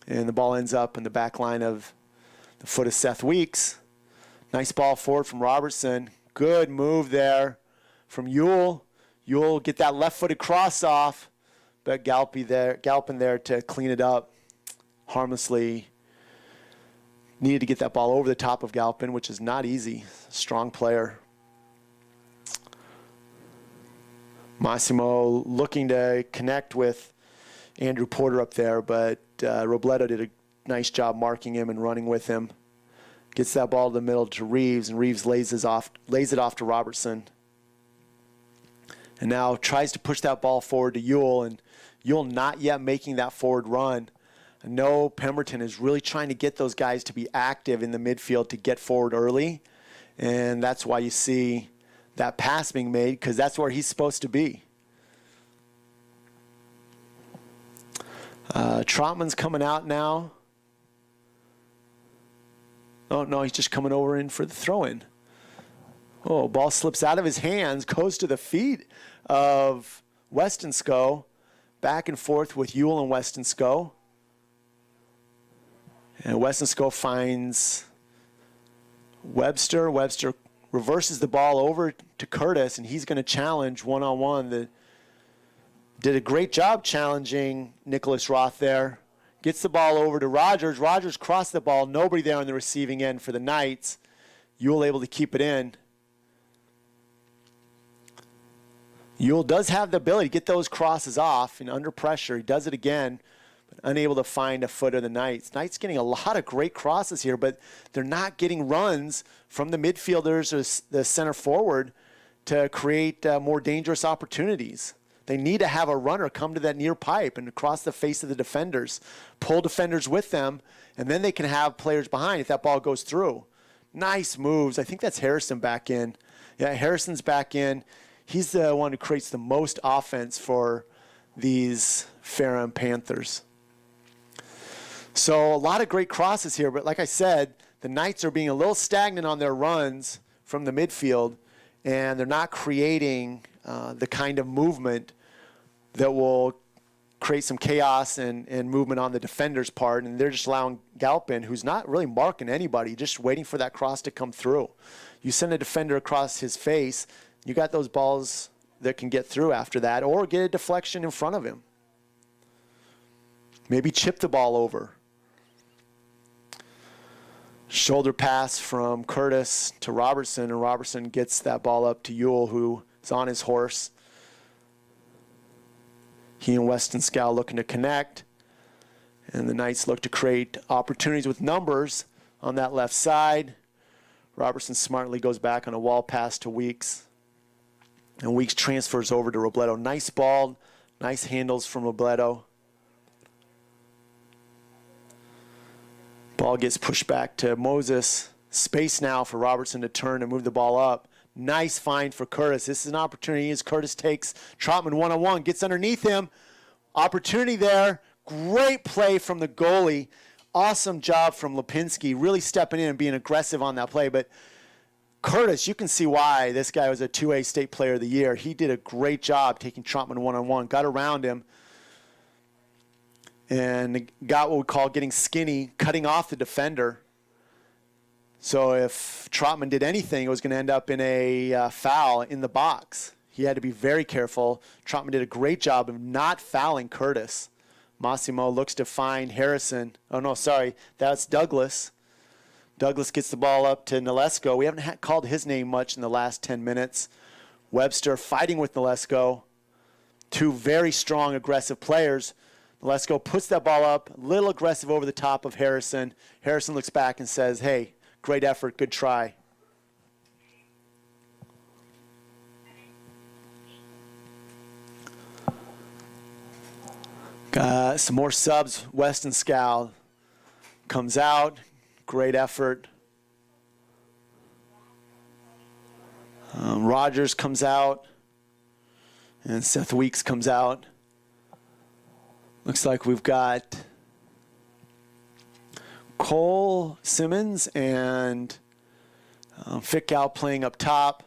Speaker 1: And the ball ends up in the back line of the foot of Seth Weeks. Nice ball forward from Robertson. Good move there from Ewell. Ewell get that left-footed cross off, but Galpin there to clean it up harmlessly. Needed to get that ball over the top of Galpin, which is not easy. Strong player. Massimo looking to connect with Andrew Porter up there, but Robledo did a nice job marking him and running with him. Gets that ball to the middle to Reeves, and Reeves lays it off to Robertson. And now tries to push that ball forward to Ewell, and Ewell not yet making that forward run. I know Pemberton is really trying to get those guys to be active in the midfield to get forward early, and that's why you see that pass being made, because that's where he's supposed to be. Trotman's coming out now. Oh, no, he's just coming over in for the throw-in. Oh, ball slips out of his hands, goes to the feet of Westonsko. Back and forth with Ewell and Westonsko. And Westonsko finds Webster. Webster reverses the ball over to Curtis, and he's going to challenge one-on-one. Did a great job challenging Nicholas Roth there. Gets the ball over to Rogers. Rogers crossed the ball. Nobody there on the receiving end for the Knights. Ewell able to keep it in. Ewell does have the ability to get those crosses off, and under pressure, he does it again, but unable to find a foot of the Knights. Knights getting a lot of great crosses here, but they're not getting runs from the midfielders or the center forward to create more dangerous opportunities. They need to have a runner come to that near pipe and across the face of the defenders, pull defenders with them, and then they can have players behind if that ball goes through. Nice moves. I think that's Harrison back in. Yeah, Harrison's back in. He's the one who creates the most offense for these Ferrum Panthers. So a lot of great crosses here, but like I said, the Knights are being a little stagnant on their runs from the midfield, and they're not creating the kind of movement that will create some chaos and movement on the defender's part, and they're just allowing Galpin, who's not really marking anybody, just waiting for that cross to come through. You send a defender across his face, you got those balls that can get through after that, or get a deflection in front of him. Maybe chip the ball over. Shoulder pass from Curtis to Robertson, and Robertson gets that ball up to Ewell, who is on his horse. He and Weston Scow looking to connect, and the Knights look to create opportunities with numbers on that left side. Robertson smartly goes back on a wall pass to Weeks, and Weeks transfers over to Robledo. Nice ball, nice handles from Robledo. Ball gets pushed back to Moses. Space now for Robertson to turn and move the ball up. Nice find for Curtis. This is an opportunity as Curtis takes Trotman one-on-one, gets underneath him. Opportunity there. Great play from the goalie. Awesome job from Lipinski, really stepping in and being aggressive on that play. But Curtis, you can see why this guy was a 2A state player of the year. He did a great job taking Trotman one-on-one, got around him, and got what we call getting skinny, cutting off the defender. So if Trotman did anything, it was going to end up in a foul in the box. He had to be very careful. Trotman did a great job of not fouling Curtis. Massimo looks to find Harrison. Oh, no, sorry. That's Douglas. Douglas gets the ball up to Nalesko. We haven't called his name much in the last 10 minutes. Webster fighting with Nalesko. Two very strong, aggressive players. Nalesko puts that ball up, a little aggressive over the top of Harrison. Harrison looks back and says, hey, great effort, good try. Got some more subs. Weston Scow comes out. Great effort. Rogers comes out. And Seth Weeks comes out. Looks like we've got Cole Simmons and Fickow playing up top.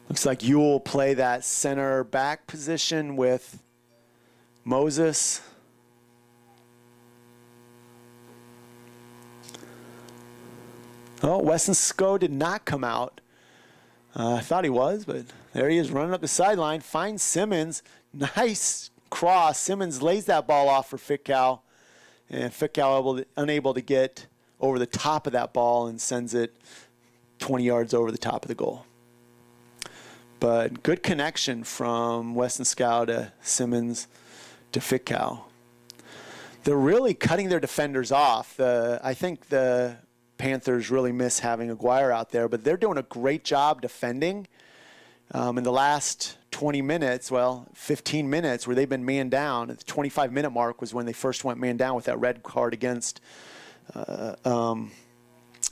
Speaker 1: Looks like Ewell will play that center back position with Moses. Oh, Weston Scow did not come out. I thought he was, but there he is running up the sideline. Finds Simmons. Nice cross. Simmons lays that ball off for Fickow. And Fickow unable to get over the top of that ball and sends it 20 yards over the top of the goal. But good connection from Weston Scow to Simmons to Fickow. They're really cutting their defenders off. I think the Panthers really miss having Aguirre out there, but they're doing a great job defending. In the last 20 minutes, well, 15 minutes where they've been man down. At the 25-minute mark was when they first went man down with that red card against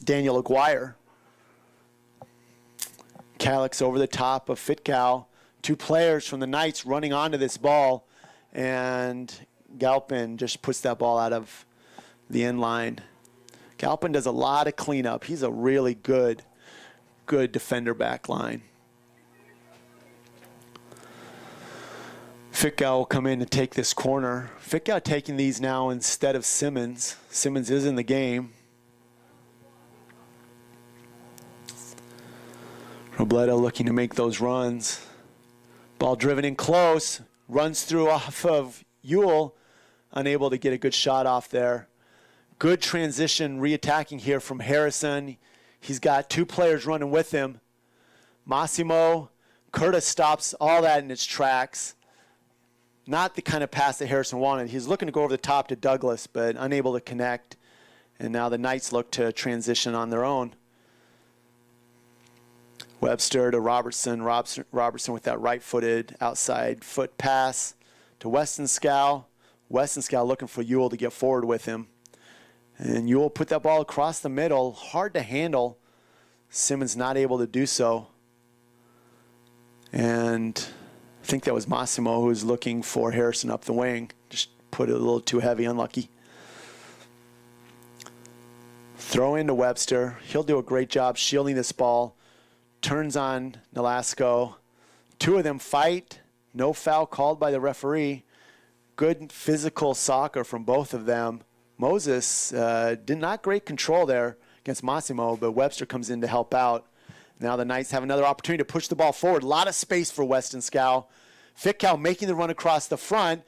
Speaker 1: Daniel Aguirre. Calix over the top of Fickow. Two players from the Knights running onto this ball, and Galpin just puts that ball out of the end line. Galpin does a lot of cleanup. He's a really good defender back line. Fickow will come in and take this corner. Fickow taking these now instead of Simmons. Simmons is in the game. Robledo looking to make those runs. Ball driven in close. Runs through off of Ewell. Unable to get a good shot off there. Good transition reattacking here from Harrison. He's got two players running with him. Massimo. Curtis stops all that in its tracks. Not the kind of pass that Harrison wanted. He's looking to go over the top to Douglas, but unable to connect. And now the Knights look to transition on their own. Webster to Robertson. Robertson with that right-footed outside foot pass to Westenskow. Westenskow looking for Ewell to get forward with him. And Ewell put that ball across the middle. Hard to handle. Simmons not able to do so. And I think that was Massimo who was looking for Harrison up the wing. Just put it a little too heavy, unlucky. Throw into Webster. He'll do a great job shielding this ball. Turns on Nolasco. Two of them fight. No foul called by the referee. Good physical soccer from both of them. Moses did not great control there against Massimo, but Webster comes in to help out. Now the Knights have another opportunity to push the ball forward. A lot of space for Westenskow. Fitkow making the run across the front.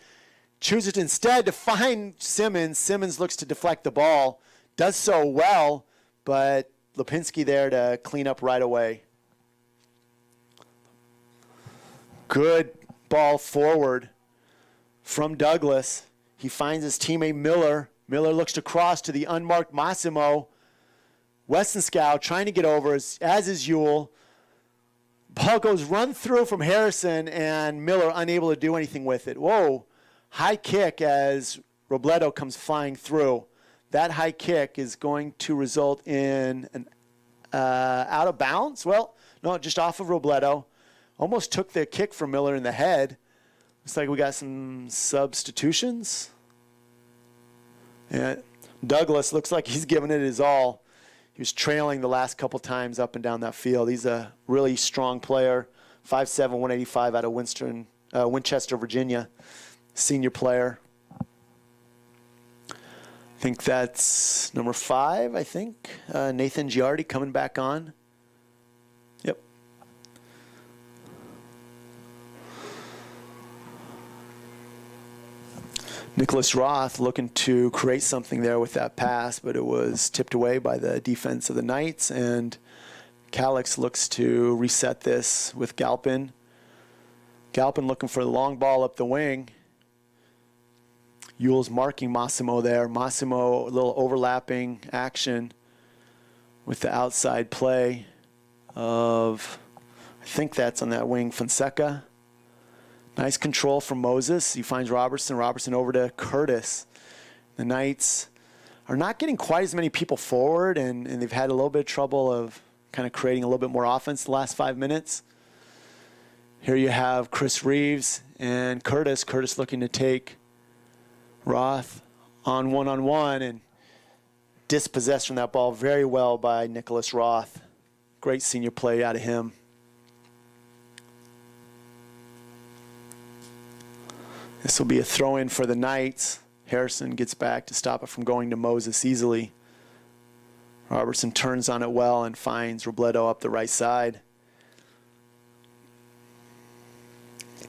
Speaker 1: Chooses instead to find Simmons. Simmons looks to deflect the ball. Does so well, but Lipinski there to clean up right away. Good ball forward from Douglas. He finds his teammate Miller. Miller looks to cross to the unmarked Massimo. Westenskow trying to get over, as is Ewell. Ball goes run through from Harrison, and Miller unable to do anything with it. Whoa, high kick as Robledo comes flying through. That high kick is going to result in an out of bounds. Well, no, just off of Robledo. Almost took the kick from Miller in the head. Looks like we got some substitutions. And Douglas looks like he's giving it his all. He was trailing the last couple times up and down that field. He's a really strong player, 5'7", 185 out of Winchester, Virginia, senior player. I think that's number 5, I think. Nathan Giardi coming back on. Yep. Nicholas Roth looking to create something there with that pass, but it was tipped away by the defense of the Knights, and Calix looks to reset this with Galpin. Galpin looking for the long ball up the wing. Ewell's marking Massimo there. Massimo, a little overlapping action with the outside play of, I think that's on that wing, Fonseca. Nice control from Moses. He finds Robertson. Robertson over to Curtis. The Knights are not getting quite as many people forward, and they've had a little bit of trouble of kind of creating a little bit more offense the last 5 minutes. Here you have Chris Reeves and Curtis. Curtis looking to take Roth on one-on-one and dispossessed from that ball very well by Nicholas Roth. Great senior play out of him. This will be a throw-in for the Knights. Harrison gets back to stop it from going to Moses easily. Robertson turns on it well and finds Robledo up the right side.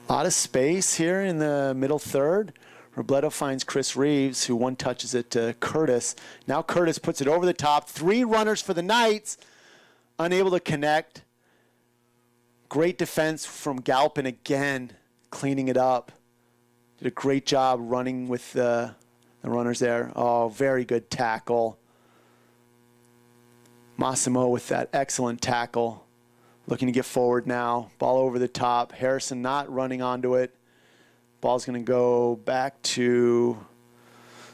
Speaker 1: A lot of space here in the middle third. Robledo finds Chris Reeves, who one-touches it to Curtis. Now Curtis puts it over the top. 3 runners for the Knights, unable to connect. Great defense from Galpin again, cleaning it up. Did a great job running with the runners there. Oh, very good tackle. Massimo with that excellent tackle. Looking to get forward now. Ball over the top. Harrison not running onto it. Ball's going to go back to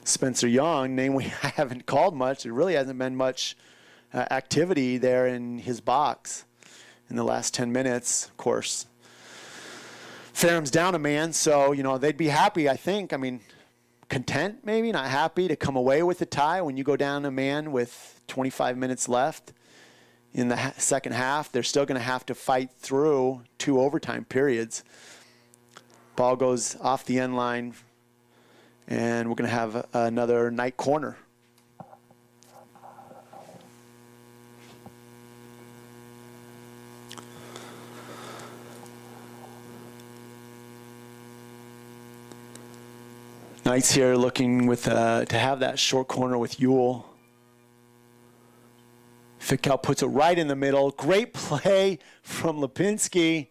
Speaker 1: Spencer Young, name we haven't called much. There really hasn't been much activity there in his box in the last 10 minutes, of course. Ferrum's down a man, so, they'd be happy, I think. I mean, content maybe, not happy to come away with the tie when you go down a man with 25 minutes left in the second half. They're still going to have to fight through 2 overtime periods. Ball goes off the end line, and we're going to have another Knight corner. Knights here looking with to have that short corner with Ewell. Fitkow puts it right in the middle. Great play from Lipinski.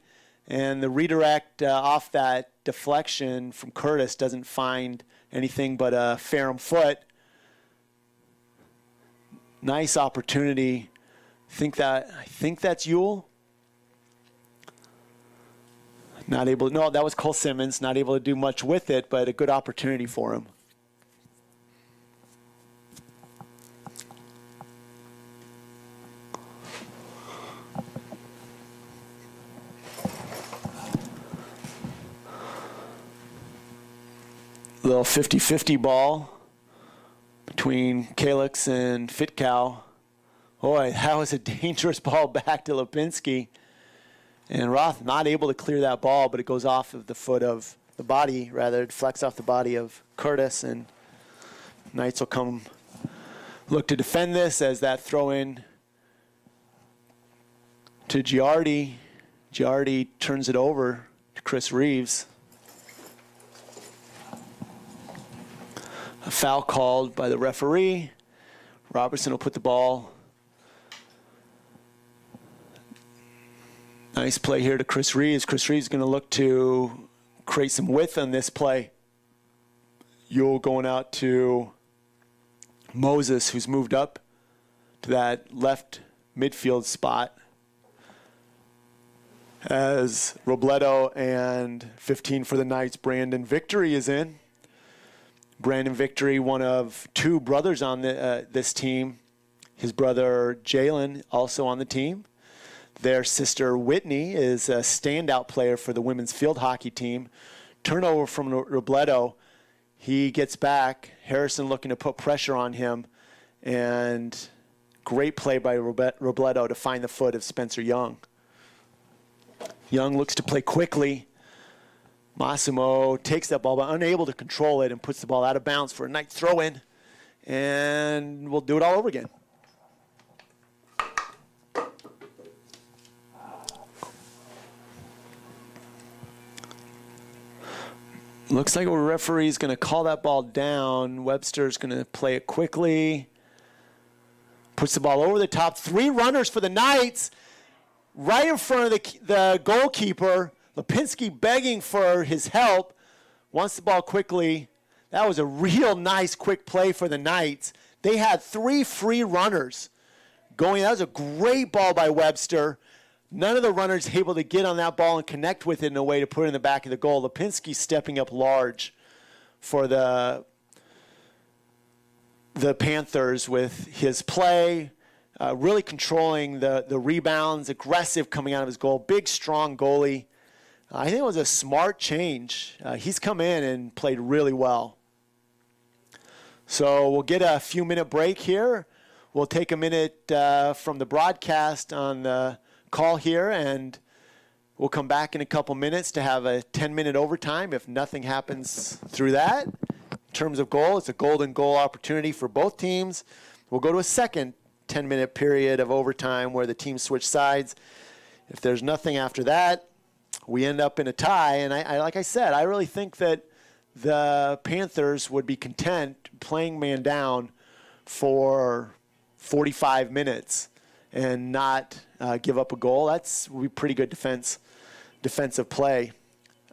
Speaker 1: And the redirect off that deflection from Curtis doesn't find anything but a Ferrum foot. Nice opportunity. I think that's Ewell. Not able, no, that was Cole Simmons, not able to do much with it, but a good opportunity for him. Little 50-50 ball between Kalix and Fitkow. Boy, that was a dangerous ball back to Lipinski. And Roth not able to clear that ball, but it goes off of the foot of the body, rather. It deflects off the body of Curtis, and Knights will come look to defend this as that throw in to Giardi. Giardi turns it over to Chris Reeves. A foul called by the referee. Robertson will put the ball. Nice play here to Chris Reeves. Chris Reeves is going to look to create some width on this play. Yule going out to Moses, who's moved up to that left midfield spot. As Robledo and 15 for the Knights, Brandon Victory is in. Brandon Victory, one of two brothers on this team. His brother Jalen also on the team. Their sister Whitney is a standout player for the women's field hockey team. Turnover from Robledo. He gets back. Harrison looking to put pressure on him. And great play by Robledo to find the foot of Spencer Young. Young looks to play quickly. Massimo takes that ball, but unable to control it, and puts the ball out of bounds for a Knight throw-in. And we'll do it all over again. Looks like a referee is going to call that ball down. Webster's going to play it quickly. Puts the ball over the top. 3 runners for the Knights. Right in front of the goalkeeper. Lipinski begging for his help. Wants the ball quickly. That was a real nice quick play for the Knights. They had 3 free runners going. That was a great ball by Webster. None of the runners able to get on that ball and connect with it in a way to put it in the back of the goal. Lipinski stepping up large for the Panthers with his play, really controlling the rebounds, aggressive coming out of his goal. Big, strong goalie. I think it was a smart change. He's come in and played really well. So we'll get a few-minute break here. We'll take a minute from the broadcast on the call here, and we'll come back in a couple minutes to have a 10-minute overtime if nothing happens through that. In terms of goal, it's a golden goal opportunity for both teams. We'll go to a second 10-minute period of overtime where the teams switch sides. If there's nothing after that, we end up in a tie. And I like I said, I really think that the Panthers would be content playing man down for 45 minutes and not give up a goal. That's would be pretty good defensive play.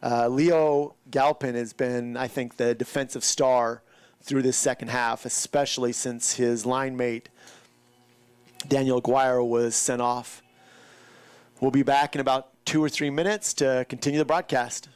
Speaker 1: Leo Galpin has been, I think, the defensive star through this second half, especially since his line mate, Daniel Aguirre, was sent off. We'll be back in about 2 or 3 minutes to continue the broadcast.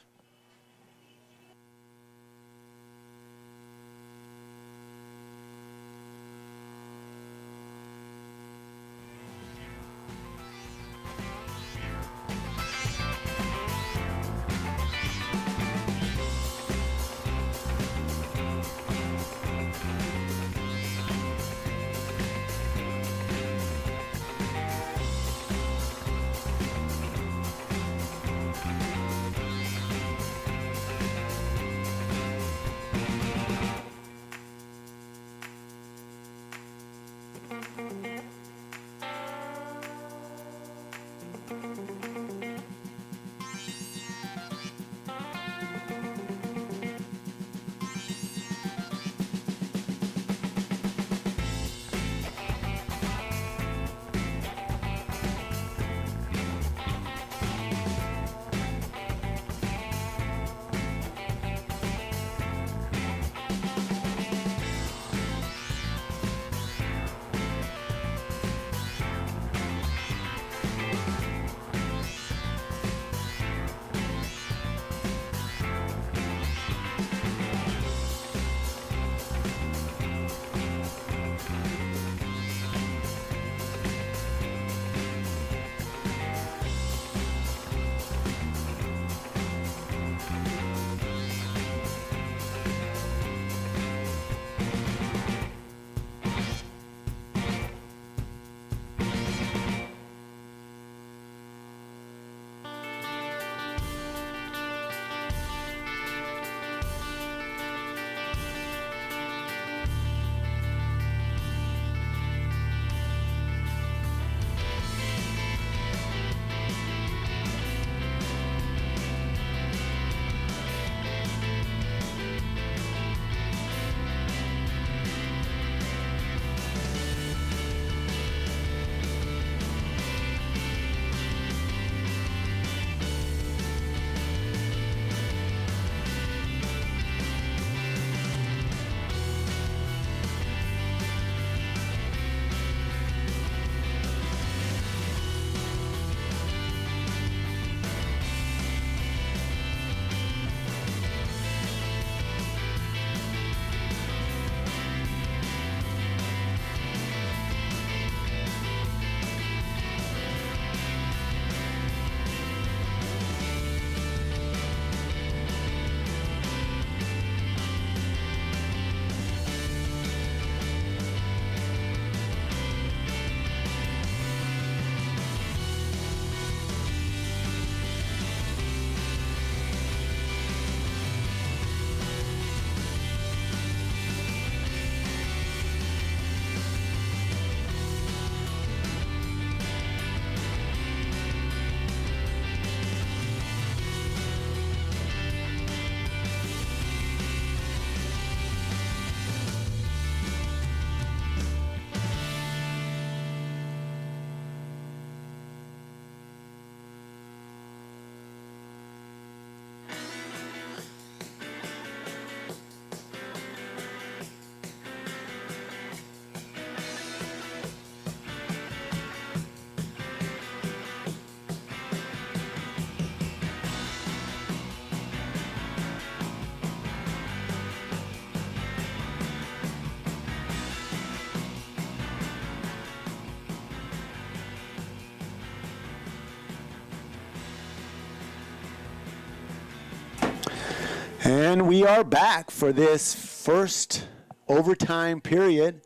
Speaker 1: And we are back for this first overtime period,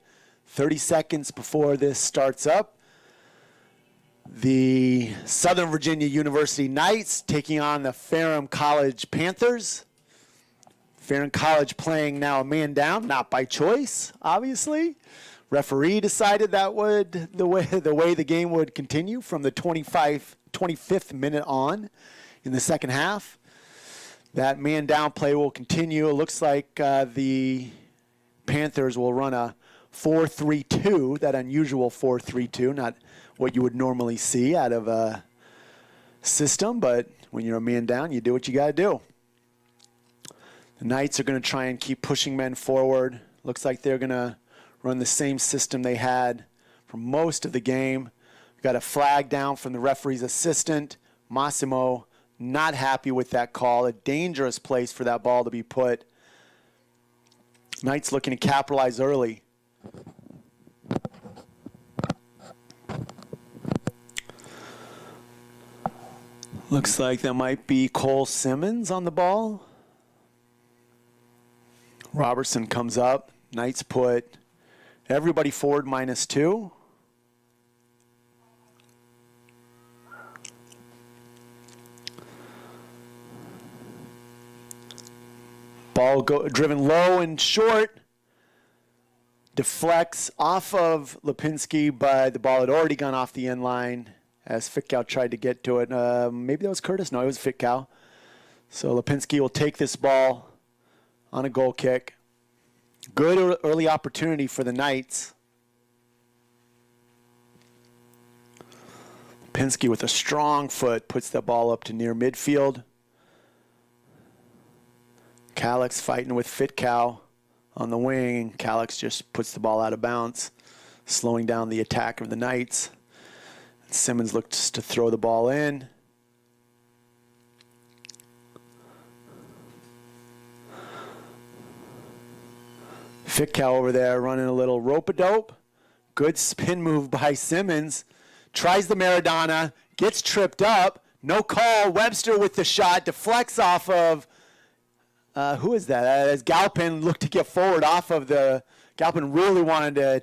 Speaker 1: 30 seconds before this starts up. The Southern Virginia University Knights taking on the Ferrum College Panthers. Ferrum College playing now a man down, not by choice, obviously. Referee decided that would the way the game would continue from the 25th minute on in the second half. That man down play will continue. It looks like the Panthers will run a 4-3-2, that unusual 4-3-2, not what you would normally see out of a system, but when you're a man down, you do what you got to do. The Knights are going to try and keep pushing men forward. Looks like they're going to run the same system they had for most of the game. We've got a flag down from the referee's assistant, Massimo. Not happy with that call. A dangerous place for that ball to be put. Knights looking to capitalize early. Looks like that might be Cole Simmons on the ball. Robertson comes up. Knights put everybody forward -2. Ball driven low and short. Deflects off of Lipinski, but the ball had already gone off the end line as Fitkow tried to get to it. Maybe that was Curtis? No, it was Fitkow. So Lipinski will take this ball on a goal kick. Good early opportunity for the Knights. Lipinski with a strong foot puts the ball up to near midfield. Calix fighting with Fitkow on the wing. Calix just puts the ball out of bounds, slowing down the attack of the Knights. Simmons looks to throw the ball in. Fitkow over there running a little rope-a-dope. Good spin move by Simmons. Tries the Maradona, gets tripped up. No call. Webster with the shot, deflects off of who is that? As Galpin looked to get forward off of the – Galpin really wanted to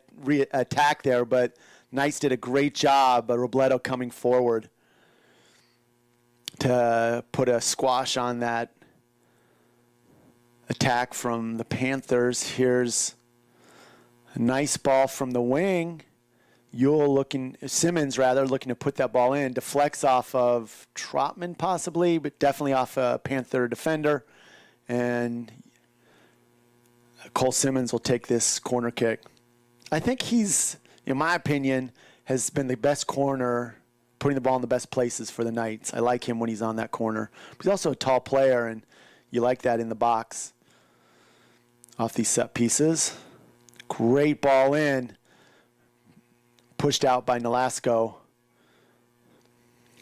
Speaker 1: attack there, but Knights did a great job. Robledo coming forward to put a squash on that attack from the Panthers. Here's a nice ball from the wing. Simmons looking to put that ball in. Deflects off of Trotman possibly, but definitely off a Panther defender. And Cole Simmons will take this corner kick. I think he's, in my opinion, has been the best corner, putting the ball in the best places for the Knights. I like him when he's on that corner. But he's also a tall player, and you like that in the box. Off these set pieces. Great ball in. Pushed out by Nolasco.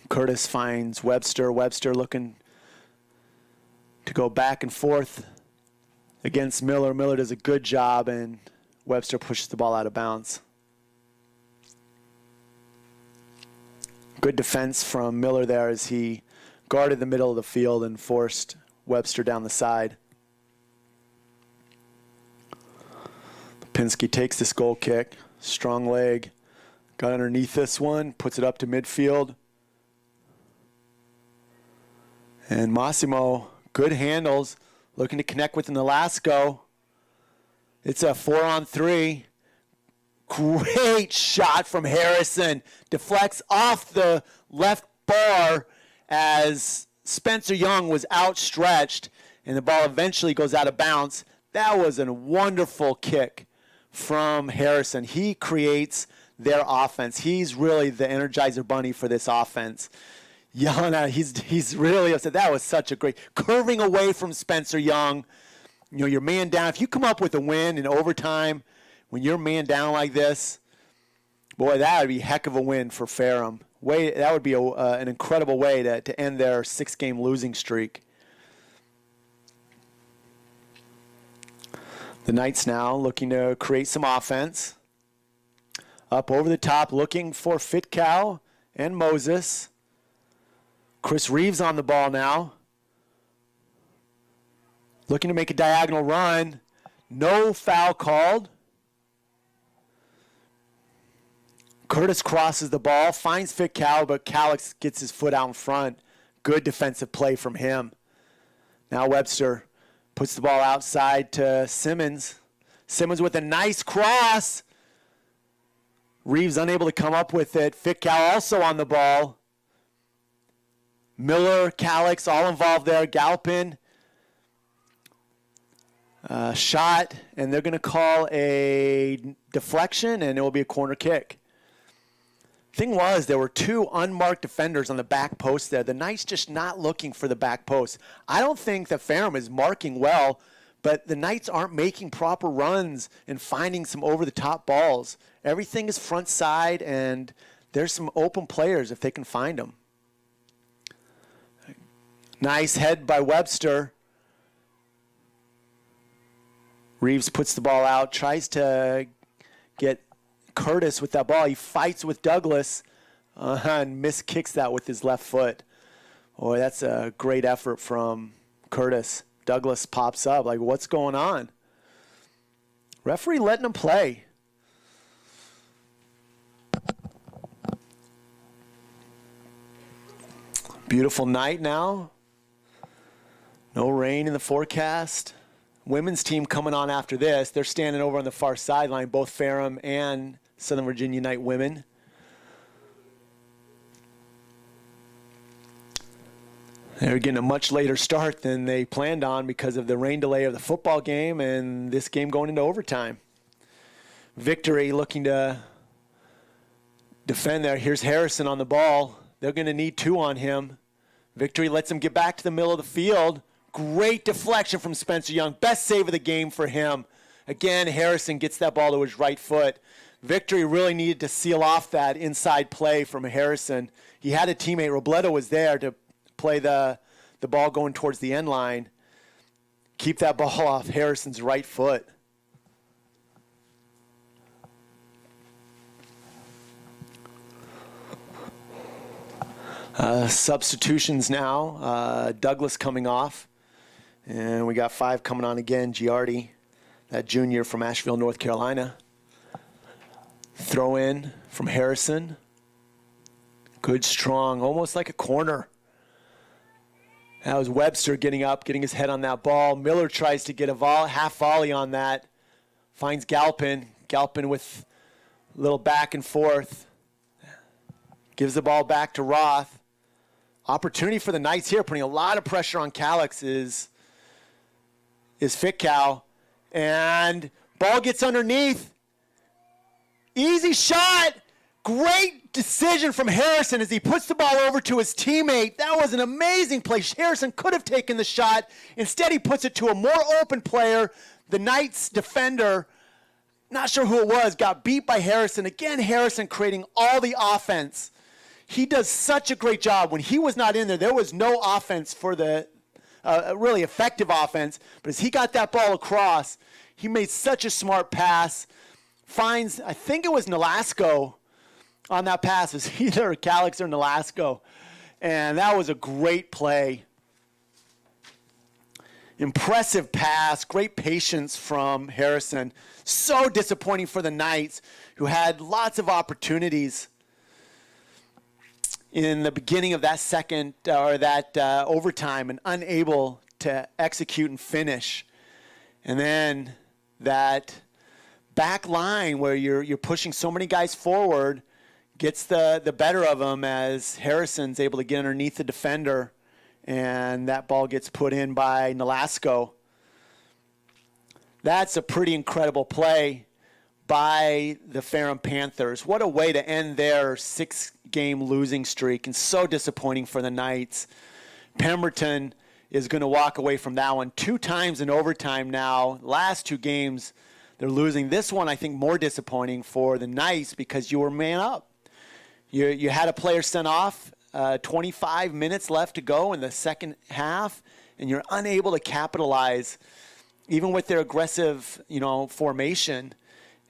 Speaker 1: Curtis finds Webster. Webster looking to go back and forth against Miller. Miller does a good job, and Webster pushes the ball out of bounds. Good defense from Miller there as he guarded the middle of the field and forced Webster down the side. Lipinski takes this goal kick. Strong leg. Got underneath this one. Puts it up to midfield. And Massimo, good handles. Looking to connect with Nolasco. It's a 4-on-3. Great shot from Harrison. Deflects off the left bar as Spencer Young was outstretched, and the ball eventually goes out of bounds. That was a wonderful kick from Harrison. He creates their offense. He's really the Energizer Bunny for this offense. Yelling at, he's really upset. That was such a great curving away from Spencer Young. You know, your man down. If you come up with a win in overtime, when you're man down like this, boy, that would be a heck of a win for Ferrum. That would be an incredible way to end their 6-game losing streak. The Knights now looking to create some offense. Up over the top, looking for Fitkow and Moses. Chris Reeves on the ball now. Looking to make a diagonal run. No foul called. Curtis crosses the ball, finds Ficcal, but Calix gets his foot out in front. Good defensive play from him. Now Webster puts the ball outside to Simmons. Simmons with a nice cross. Reeves unable to come up with it. Ficcal also on the ball. Miller, Calix, all involved there. Galpin. Shot, and they're going to call a deflection, and it will be a corner kick. Thing was, there were two unmarked defenders on the back post there. The Knights just not looking for the back post. I don't think that Ferrum is marking well, but the Knights aren't making proper runs and finding some over-the-top balls. Everything is front side, and there's some open players if they can find them. Nice head by Webster. Reeves puts the ball out, tries to get Curtis with that ball. He fights with Douglas and miskicks that with his left foot. Boy, that's a great effort from Curtis. Douglas pops up like, what's going on? Referee letting him play. Beautiful night now. No rain in the forecast. Women's team coming on after this. They're standing over on the far sideline, both Ferrum and Southern Virginia Knight women. They're getting a much later start than they planned on because of the rain delay of the football game and this game going into overtime. Victory looking to defend there. Here's Harrison on the ball. They're going to need two on him. Victory lets him get back to the middle of the field. Great deflection from Spencer Young. Best save of the game for him. Again, Harrison gets that ball to his right foot. Victory really needed to seal off that inside play from Harrison. He had a teammate. Robledo was there to play the ball going towards the end line. Keep that ball off Harrison's right foot. Substitutions now. Douglas coming off. And we got 5 coming on again. Giardi, that junior from Asheville, North Carolina. Throw in from Harrison. Good, strong, almost like a corner. That was Webster getting up, getting his head on that ball. Miller tries to get a half volley on that. Finds Galpin. Galpin with a little back and forth. Gives the ball back to Roth. Opportunity for the Knights here, putting a lot of pressure on Calix is Ficcal. And ball gets underneath. Easy shot. Great decision from Harrison as he puts the ball over to his teammate. That was an amazing play. Harrison could have taken the shot. Instead, he puts it to a more open player. The Knights defender, not sure who it was, got beat by Harrison. Again, Harrison creating all the offense. He does such a great job. When he was not in there, there was no offense for the really effective offense. But as he got that ball across, he made such a smart pass. Finds, I think it was Nolasco on that pass. It was either Calix or Nolasco. And that was a great play. Impressive pass. Great patience from Harrison. So disappointing for the Knights, who had lots of opportunities in the beginning of that second or that overtime and unable to execute and finish. And then that back line where you're pushing so many guys forward gets the better of them as Harrison's able to get underneath the defender, and that ball gets put in by Nolasco. That's a pretty incredible play by the Ferrum Panthers. What a way to end their 6-game losing streak, and so disappointing for the Knights. Pemberton is going to walk away from that one 2 times in overtime now. Last 2 games, they're losing. This one, I think, more disappointing for the Knights because you were man up. You had a player sent off, 25 minutes left to go in the second half, and you're unable to capitalize, even with their aggressive, formation.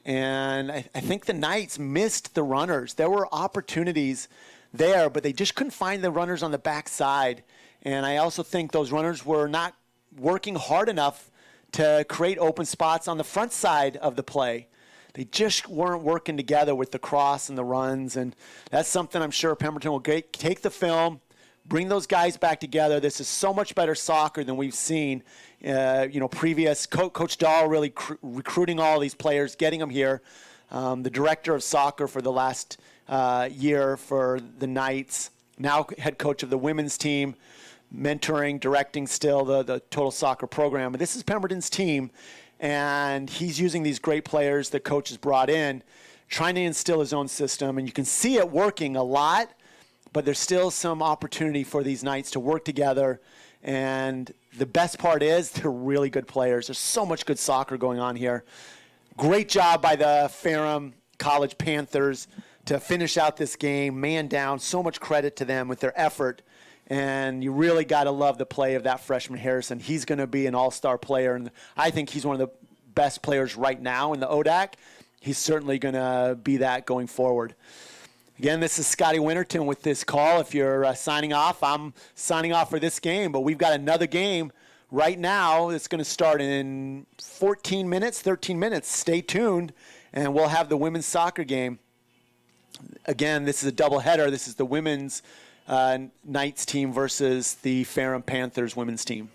Speaker 1: And I think the Knights missed the runners. There were opportunities there, but they just couldn't find the runners on the backside. And I also think those runners were not working hard enough to create open spots on the front side of the play. They just weren't working together with the cross and the runs, and that's something I'm sure Pemberton will take the film, bring those guys back together. This is so much better soccer than we've seen, previous. Coach Dahl really recruiting all these players, getting them here. The director of soccer for the last year for the Knights, now head coach of the women's team, mentoring, directing still the total soccer program. But this is Pemberton's team, and he's using these great players that coach has brought in, trying to instill his own system. And you can see it working a lot, but there's still some opportunity for these Knights to work together. And the best part is they're really good players. There's so much good soccer going on here. Great job by the Ferrum College Panthers to finish out this game, man down. So much credit to them with their effort. And you really got to love the play of that freshman Harrison. He's going to be an all-star player, and I think he's one of the best players right now in the ODAC. He's certainly going to be that going forward. Again, this is Scotty Winterton with this call. If you're signing off, I'm signing off for this game, but we've got another game right now that's going to start in 13 minutes. Stay tuned, and we'll have the women's soccer game. Again, this is a doubleheader. This is the women's Knights team versus the Ferrum Panthers women's team.